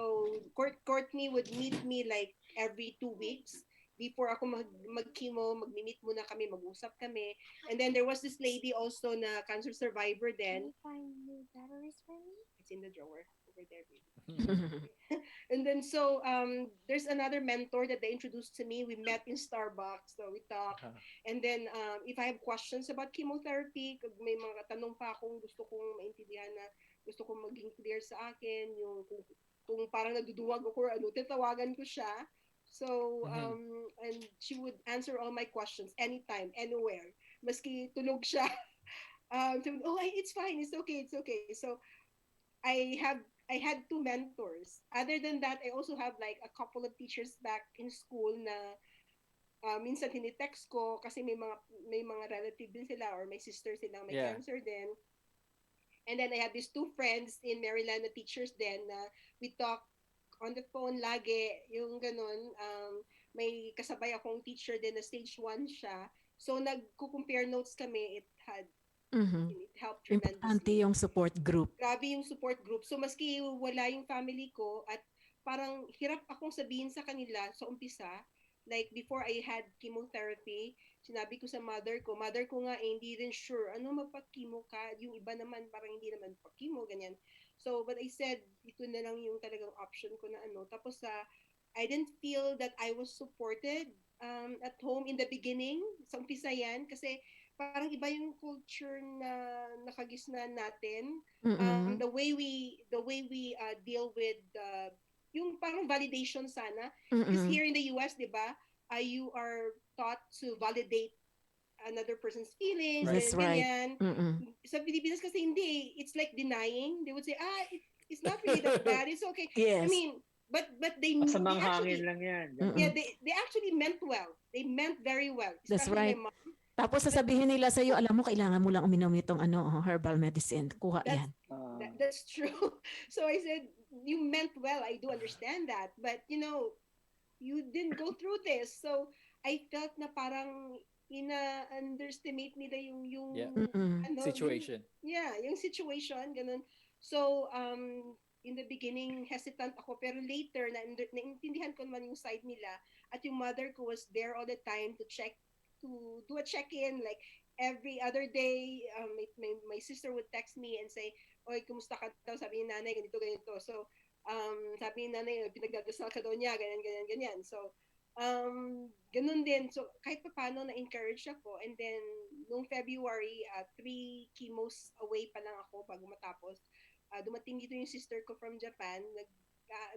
Courtney would meet me like every 2 weeks. Before ako mag-chemo, mag-meet muna kami, mag-usap kami. And then there was this lady also na cancer survivor then. Can you find new batteries for me? It's in the drawer over there, baby. And then so there's another mentor that they introduced to me. We met in Starbucks, so we talked. Uh-huh. And then if I have questions about chemotherapy, may mga tanong pa akong gusto kong maintindihan na gusto kong maging clear sa akin, yung kung parang naduduwag ako or ano, tatawagan ko siya. So and she would answer all my questions anytime, anywhere. Maski tulog siya. It's fine, it's okay. So I had 2 mentors. Other than that, I also have like a couple of teachers back in school na minsan tinitext ko kasi may mga relative din sila or may sister silang may cancer din. And then I have these 2 friends in Maryland na teachers din na we talk on the phone lagi, yung ganun. May kasabay akong teacher din na stage 1 siya. So nagko-compare notes kami. It helped tremendously. Importante yung support group. Grabe yung support group. So maski wala yung family ko at parang hirap akong sabihin sa kanila sa umpisa, like before I had chemotherapy, sinabi ko sa mother ko nga hindi rin sure, ano mapag-chemo ka? Yung iba naman parang hindi naman pag-chemo, ganyan. So, but I said, ito na lang yung talagang option ko na ano. Tapos I didn't feel that I was supported at home in the beginning. Sa umpisa yan, kasi parang iba yung culture na nakagisnan natin. The way we deal with yung parang validation sana. Because here in the US, di ba, you are taught to validate another person's feelings. That's right. Sa Pilipinas kasi hindi. It's like denying. They would say, it's not really that bad. It's okay. Yes. I mean, but they Masamang actually, hangin lang yan. yeah, they actually meant well. They meant very well. That's Especially right. my mom. Tapos sasabihin nila sa iyo, alam mo, kailangan mo lang uminom itong herbal medicine. Kuha yan. that's true. So I said, you meant well. I do understand that. But, you didn't go through this. So I felt na parang underestimate nila Yeah. yung Situation. yeah, yung situation ganun. So in the beginning hesitant ako, pero later naintindihan ko naman yung side nila, at yung mother ko was there all the time to do a check-in, like every other day. My sister would text me and say, "Oy, kumusta ka daw?" Sabi ni nanay, ganito ganito. So sabi ni nanay, pinagdadasal ka daw niya, ganyan, ganyan, ganyan. So, ganun din. So, kahit pa paano, na-encourage ako. And then, noong February, 3 chemos away pa lang ako bago matapos. Dumating dito yung sister ko from Japan.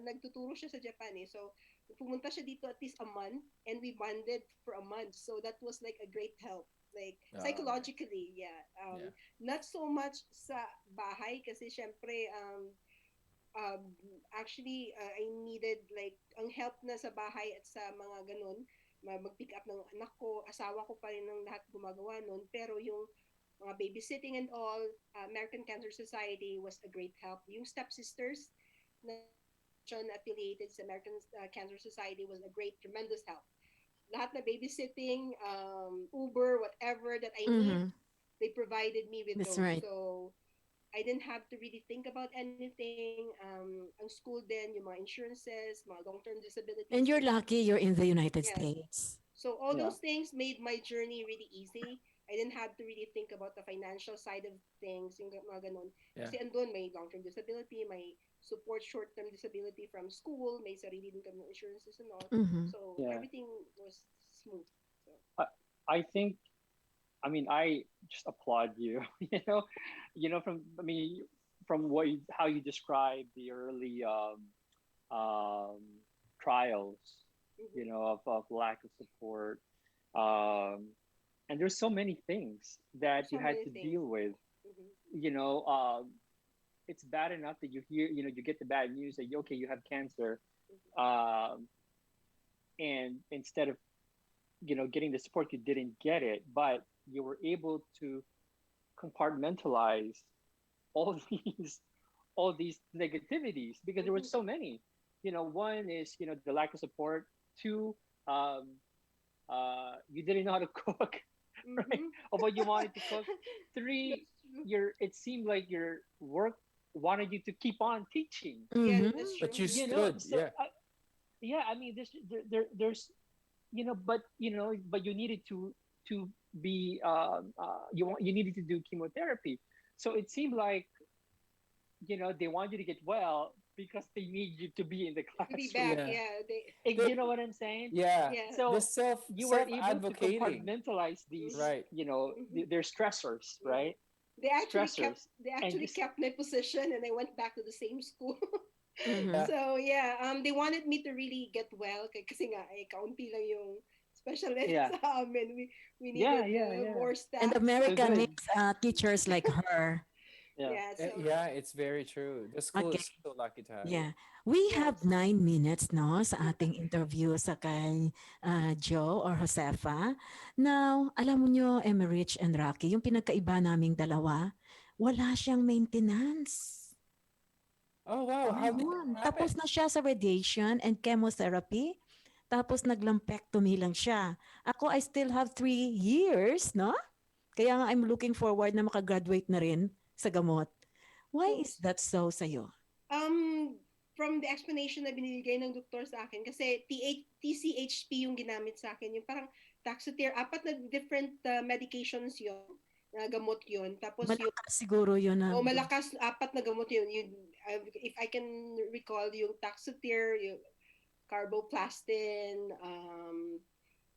Nagtuturo siya sa Japan eh. So, pumunta siya dito at least a month, and we bonded for a month. So, that was like a great help. Like, Nice. psychologically, yeah. Yeah. Not so much sa bahay kasi syempre, actually, I needed like ang help na sa bahay at sa mga ganun, mag-pick up ng anak ko, asawa ko pa rin ng lahat gumagawa nun. Pero yung mga babysitting and all, American Cancer Society was a great help. Yung stepsisters na affiliated sa American Cancer Society was a great, tremendous help. Lahat na babysitting, Uber, whatever that I need, Mm-hmm. they provided me with That's those. right. So I didn't have to really think about anything. Ang school din, yung mga insurances, mga long-term disabilities, And you're lucky you're in the United yes. States. So all Yeah. those things made my journey really easy. I didn't have to really think about the financial side of things, yung mga ganun. Yeah. Kasi andun, may long-term disability, may support short-term disability from school, may sarili din kami ng insurances and all. Mm-hmm. So Yeah. everything was smooth. So, I think, I mean, I just applaud you. From, I mean, from how you describe the early um, trials, mhm. of lack of support. Um, and there's so many things that you So had many to things. deal with. Mhm. You know, um, it's bad enough that you hear, you get the bad news that okay, you have cancer, Mhm. um, and instead of getting the support, you didn't get it, but you were able to compartmentalize all these negativities because there were Mhm. so many. One is the lack of support. Two, um, you didn't know how to cook, right? Mhm. Or what you wanted to cook. Three, That's true. it seemed like your work wanted you to keep on teaching. Yeah, that's Mm-hmm. But true. you stood. So Yeah. yeah, I mean, there's but you needed to be you needed to do chemotherapy. So it seemed like they want you to get well because they need you to be in the To be classroom. back, Yeah. yeah. They, The, You know what I'm saying? yeah. yeah. The So self you were self able to advocating. compartmentalize these, Mhm. Right. Mhm. their stressors, Mhm. right? Stressors, They and actually just kept my position, and I went back to the same school. Mm-hmm. Yeah. So yeah, they wanted me to really get well kasi nga kaunti lang yung specialist yeah, sa amin. We yeah, needed yeah, yeah. more And staff. So So America good. needs teachers like her. Yeah. yeah, so Yeah, it's very true. The school Okay. is so lucky to have you. Yeah. We have yes. 9 minutes no sa ating interview sa kay Joe or Josefa. Now, alam mo nyo, Emerich and Rocky, yung pinagkaiba naming dalawa, wala siyang maintenance. Oh wow, how did that Yun. Tapos happen? na siya sa radiation and chemotherapy. Tapos naglumpectomy lang siya. Ako, I still have 3 years, no? Kaya nga I'm looking forward na makagraduate na rin sa gamot. Why So is that so sa'yo? um from the explanation na binibigay ng doktor sa akin, kasi TCHP yung ginamit sa akin, yung parang Taxotere, apat na different medications yon na gamot yon. Tapos yung Malakas siguro yun na. malakas, apat na gamot yun. If I can recall, yung Taxotere, yung Carboplastin,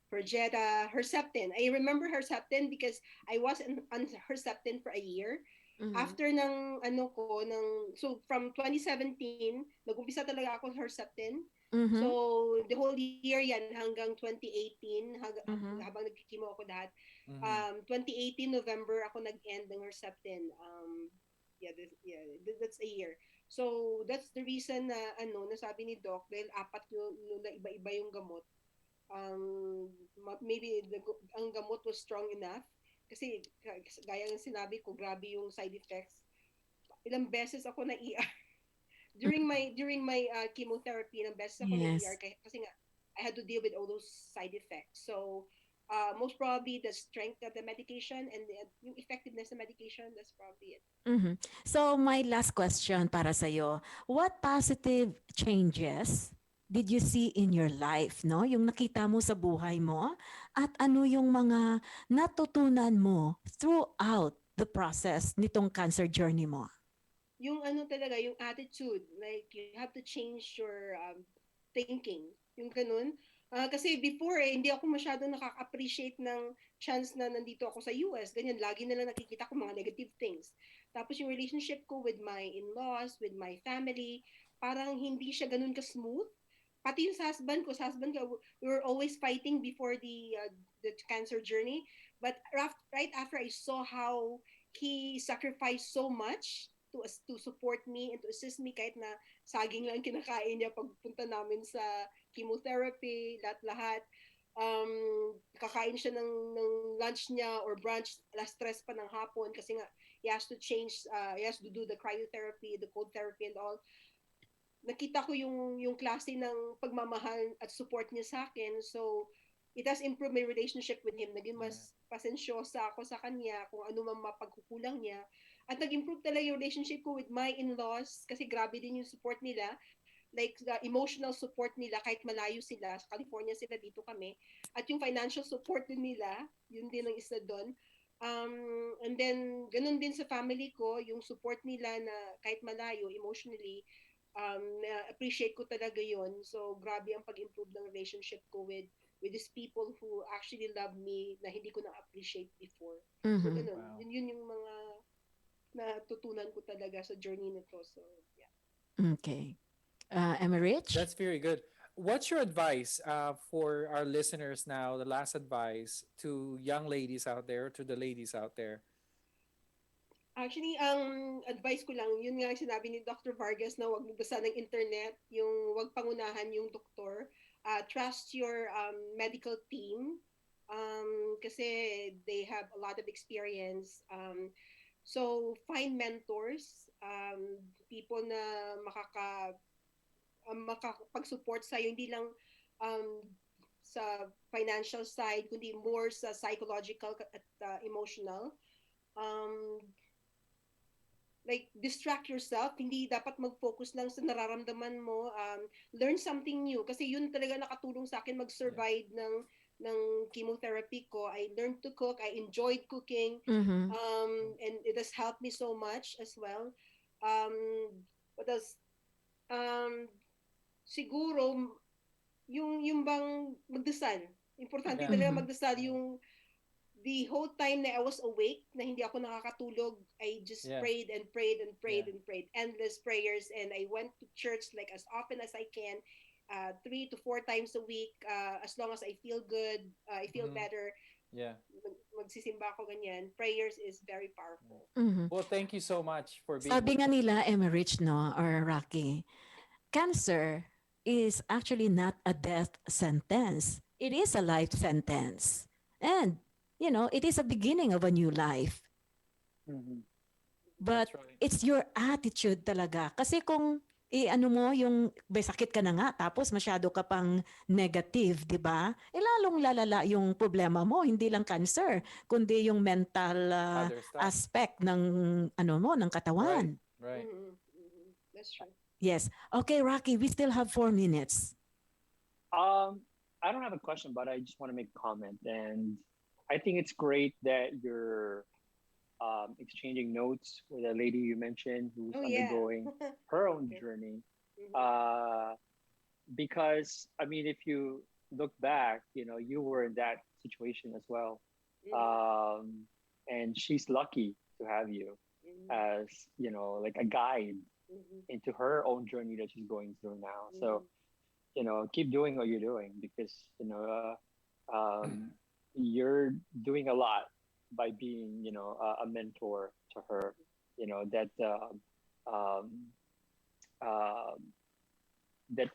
Perjeta, Herceptin. I remember Herceptin because I was on Herceptin for a year. Mhm. After ng so from 2017, nag-umpisa talaga ako sa Herceptin. Mhm. So the whole year yan hanggang 2018, Mhm. habang nagkikimo ako lahat. Hmm. 2018 November ako nag-end ng Herceptin. That's a year. So that's the reason na nasabi ni Doc, dahil apat yung na iba-iba yung gamot. Maybe ang gamot was strong enough kasi gaya ng sinabi ko, grabe yung side effects. ilang beses ako na ER during my chemotherapy, ilang beses ako na ER Yes. kasi nga I had to deal with all those side effects. So most probably the strength of the medication and yung effectiveness of medication, that's probably it. Mhm. So my last question para sa iyo, what positive changes did you see in your life, no? Yung nakita mo sa buhay mo at ano yung mga natutunan mo throughout the process nitong cancer journey mo? Yung ano talaga, yung attitude, like you have to change your thinking, yung ganun. Kasi before hindi ako masyadong nakaka-appreciate ng chance na nandito ako sa US. Ganyan, lagi na lang nakikita ko mga negative things. Tapos yung relationship ko with my in-laws, with my family, parang hindi siya ganun ka-smooth. Pati yung sa husband ko, we were always fighting before the cancer journey. But right after I saw how he sacrificed so much to support me and to assist me kahit na saging lang kinakain niya pagpunta namin sa chemotherapy, lahat-lahat. Kakain siya ng lunch niya or brunch, alas 3 pa ng hapon kasi nga he has to do the cryotherapy, the cold therapy and all. Nakita ko yung klase ng pagmamahal at support niya sa akin. So, it has improved my relationship with him. Naging mas pasensyosa ako sa kanya kung ano man mapagkukulang niya. At nag-improve talaga yung relationship ko with my in-laws kasi grabe din yung support nila. Like the emotional support nila kahit malayo sila. Sa California sila, dito kami. At yung financial support din nila, yun din ang isa doon. And then, ganun din sa family ko, yung support nila na kahit malayo, emotionally, na-appreciate ko talaga yon. So, grabe ang pag-improve ng relationship ko with these people who actually love me na hindi ko na-appreciate before. So, Mhm. ganun. Wow. Yun yung mga natutunan ko talaga sa journey na to. So, yeah. Okay. Emma Rich? That's very good. What's your advice for our listeners now, the last advice to young ladies out there, to the ladies out there? Actually, ang advice ko lang, yun nga ang sinabi ni Dr. Vargas na wag magbasa ng internet, yung wag pangunahan yung doktor. Trust your medical team kasi they have a lot of experience. So, find mentors, people na makakapag-support sa'yo, hindi lang um, sa financial side, kundi more sa psychological at emotional. Um, like distract yourself, hindi dapat mag-focus lang sa nararamdaman mo. Learn something new kasi yun talaga nakatulong sa akin mag-survive ng chemotherapy ko. I learned to cook, I enjoyed cooking, Mhm. and it has helped me so much as well. um what else? um Siguro yung bang magdasal, importante Yeah. talaga Mhm. magdasal. Yeah. Yung the whole time na I was awake, na hindi ako nakakatulog, I just Yeah. prayed and prayed and prayed Yeah. and prayed. Endless prayers. And I went to church like as often as I can, 3 to 4 times a week, as long as I feel good, I feel Mhm. better. Yeah. Magsisimba ako ganyan. Prayers is very Yeah. powerful. Mhm. Well, thank you so much for being Sabi with nga us. nila, Emma Rich, no, or Rocky, cancer is actually not a death sentence. It is a life sentence. And, it is a beginning of a new life. Mhm. But That's right. it's your attitude talaga. Kasi kung ano mo yung may sakit ka na nga tapos masyado ka pang negative, 'di ba? Lalong lalala yung problema mo, hindi lang cancer, kundi yung mental Other stuff. aspect ng ng Right. katawan. Right. That's true. Yes. Okay, Rocky, we still have 4 minutes. I don't have a question, but I just want to make a comment. And I think it's great that you're exchanging notes with a lady you mentioned who's Oh yeah. undergoing her own Okay. journey. Mhm. Uh, because I mean, if you look back, you were in that situation as well, Mhm. um, and she's lucky to have you Mhm. as like a guide Mhm. into her own journey that she's going through now. So Mhm. keep doing what you're doing because you're doing a lot by being a mentor to her. That um, uh, that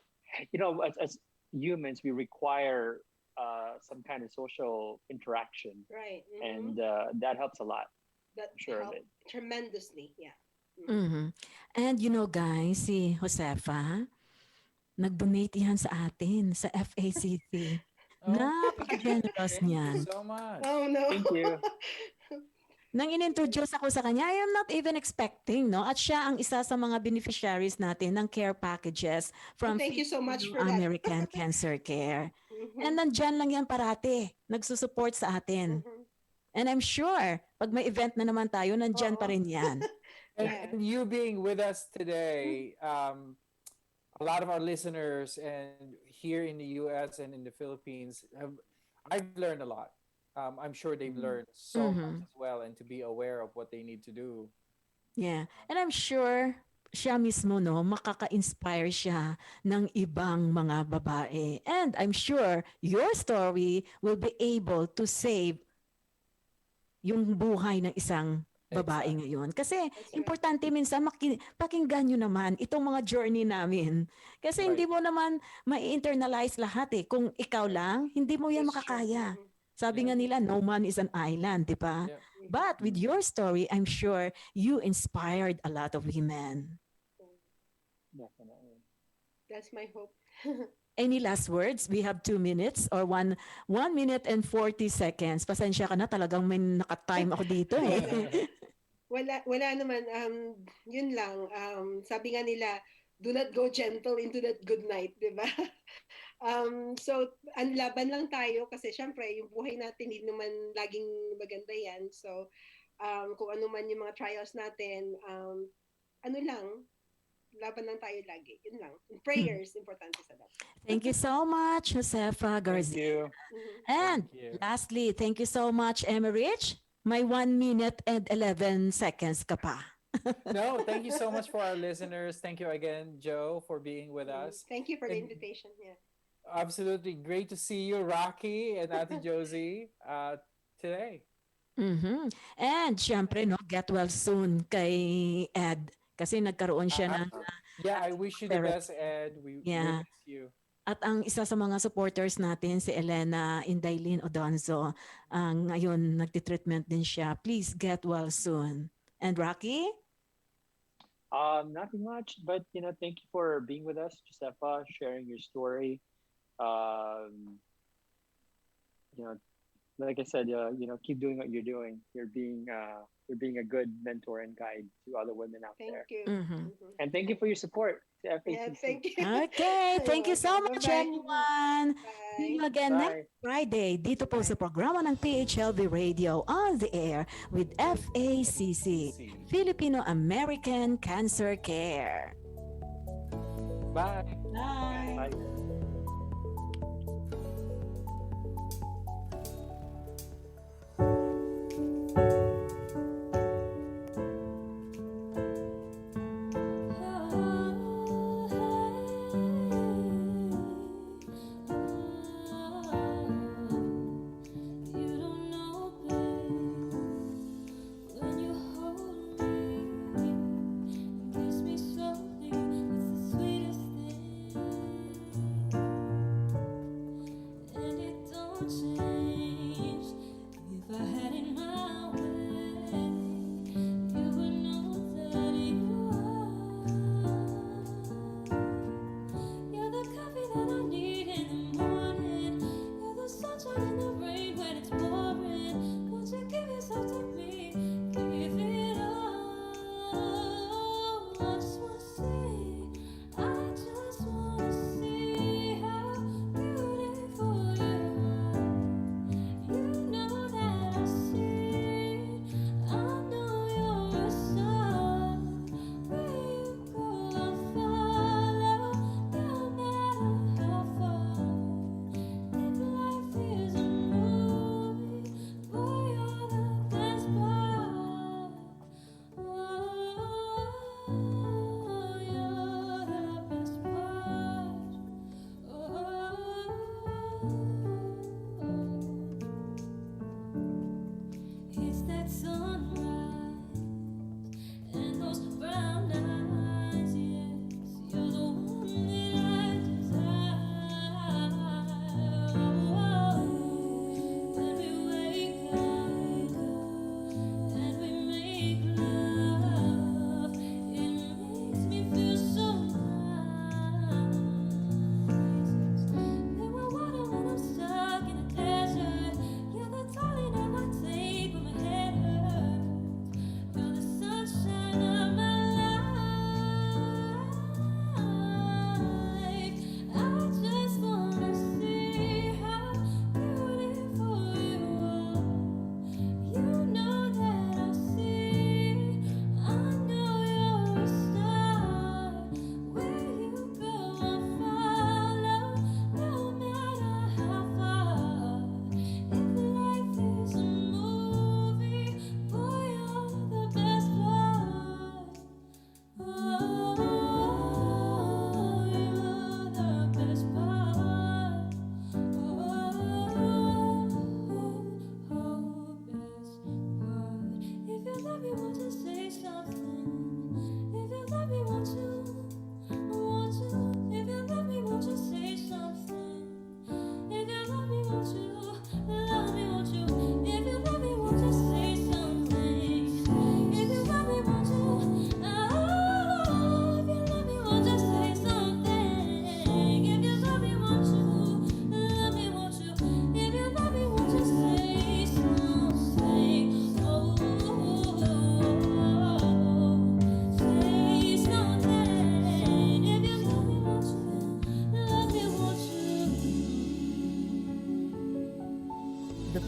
as humans we require some kind of social interaction, Right. and that helps a lot. That I'm sure of helped it. tremendously. Yeah. Mm. Mhm. And you know guys, si Josefa, nag-donate yan sa atin sa FACC. Oh, Napaka-generous thank you niyan. so much. Oh no. Thank you. Nang Yes. inintroduce ako sa kanya, I am not even expecting, no? At siya ang isa sa mga beneficiaries natin ng care packages Oh, from thank you so much Filipino for that. American Cancer Care. And Mhm. nandyan lang yan parati, nagsusupport sa atin. Mhm. And I'm sure, pag may event na naman tayo, nandyan pa Oo. rin yan. Yeah. And you being with us today, a lot of our listeners and here in the US and in the Philippines have I've learned a lot. I'm sure they've Mhm. learned so much Mhm. as well and to be aware of what they need to do. Yeah. And I'm sure, siya mismo, no, makaka-inspire siya ng ibang mga babae. And I'm sure your story will be able to save yung buhay ng isang babae Exactly. ngayon. Kasi That's right. importante minsan pakinggan nyo naman itong mga journey namin. Kasi hindi Right. mo naman mai-internalize lahat eh. Kung ikaw Right. lang, hindi mo yan That's true. makakaya. Mhm. Sabi Yeah. nga Mhm. nila, no man is an island, di ba? Yeah. Mhm. But with your story, I'm sure you inspired a lot of women. Definitely. That's my hope. Any last words? We have 2 minutes or 1 minute and 40 seconds. Pasensya ka na, talagang may naka-time ako dito eh. Wala. Wala naman. Yun lang. Sabi nga nila, do not go gentle into that good night, di ba? So, ang laban lang tayo kasi syempre, yung buhay natin hindi naman laging maganda yan. So, kung ano man yung mga trials natin, ano lang, laban lang tayo lagi. Yun lang. And prayers, importante sa lahat. Thank you so much, Josefa Thank Garcia. you. Mhm. And Thank you. lastly, thank you so much, Emerich. May 1 minute and 11 seconds ka pa. No, thank you so much for our listeners. Thank you again, Joe, for being with us. Thank you for the And invitation. Yeah. absolutely great to see you, Rocky and Ate Josie, today. Mhm. And syempre, no, get well soon kay Ed. Kasi nagkaroon siya Uh, ng yeah, I wish you the therapy. best, Ed. We'll Yeah. miss you. At ang isa sa mga supporters natin, si Elena Indaylin Odonzo, ngayon nagtitreatment din siya. Please get well soon. And Rocky? Nothing much, but thank you for being with us, Josefa, sharing your story. Um, you know, like I said, keep doing what you're doing. You're being a good mentor and guide to other women out Thank there. you. Mhm. And thank you for your support to Yeah, FACC. thank you. Okay, You're thank you so welcome. much Bye-bye. everyone. See Bye. you again next Bye. Friday dito po sa Bye-bye. programa ng PHLB Radio on the air with FACC, CC. Filipino American Cancer Care. Bye. Bye. Bye. You don't know, babe, when you hold me, kiss me softly, it's the sweetest thing.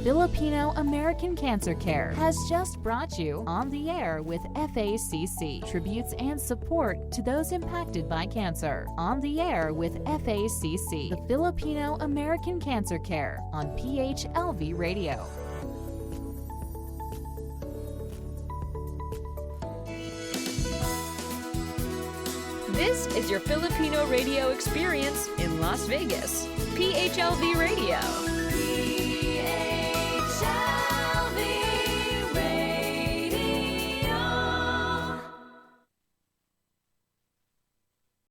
Filipino American Cancer Care has just brought you On the Air with FACC, tributes and support to those impacted by cancer. On the Air with FACC, the Filipino American Cancer Care on PHLV Radio. This is your Filipino radio experience in Las Vegas. PHLV Radio.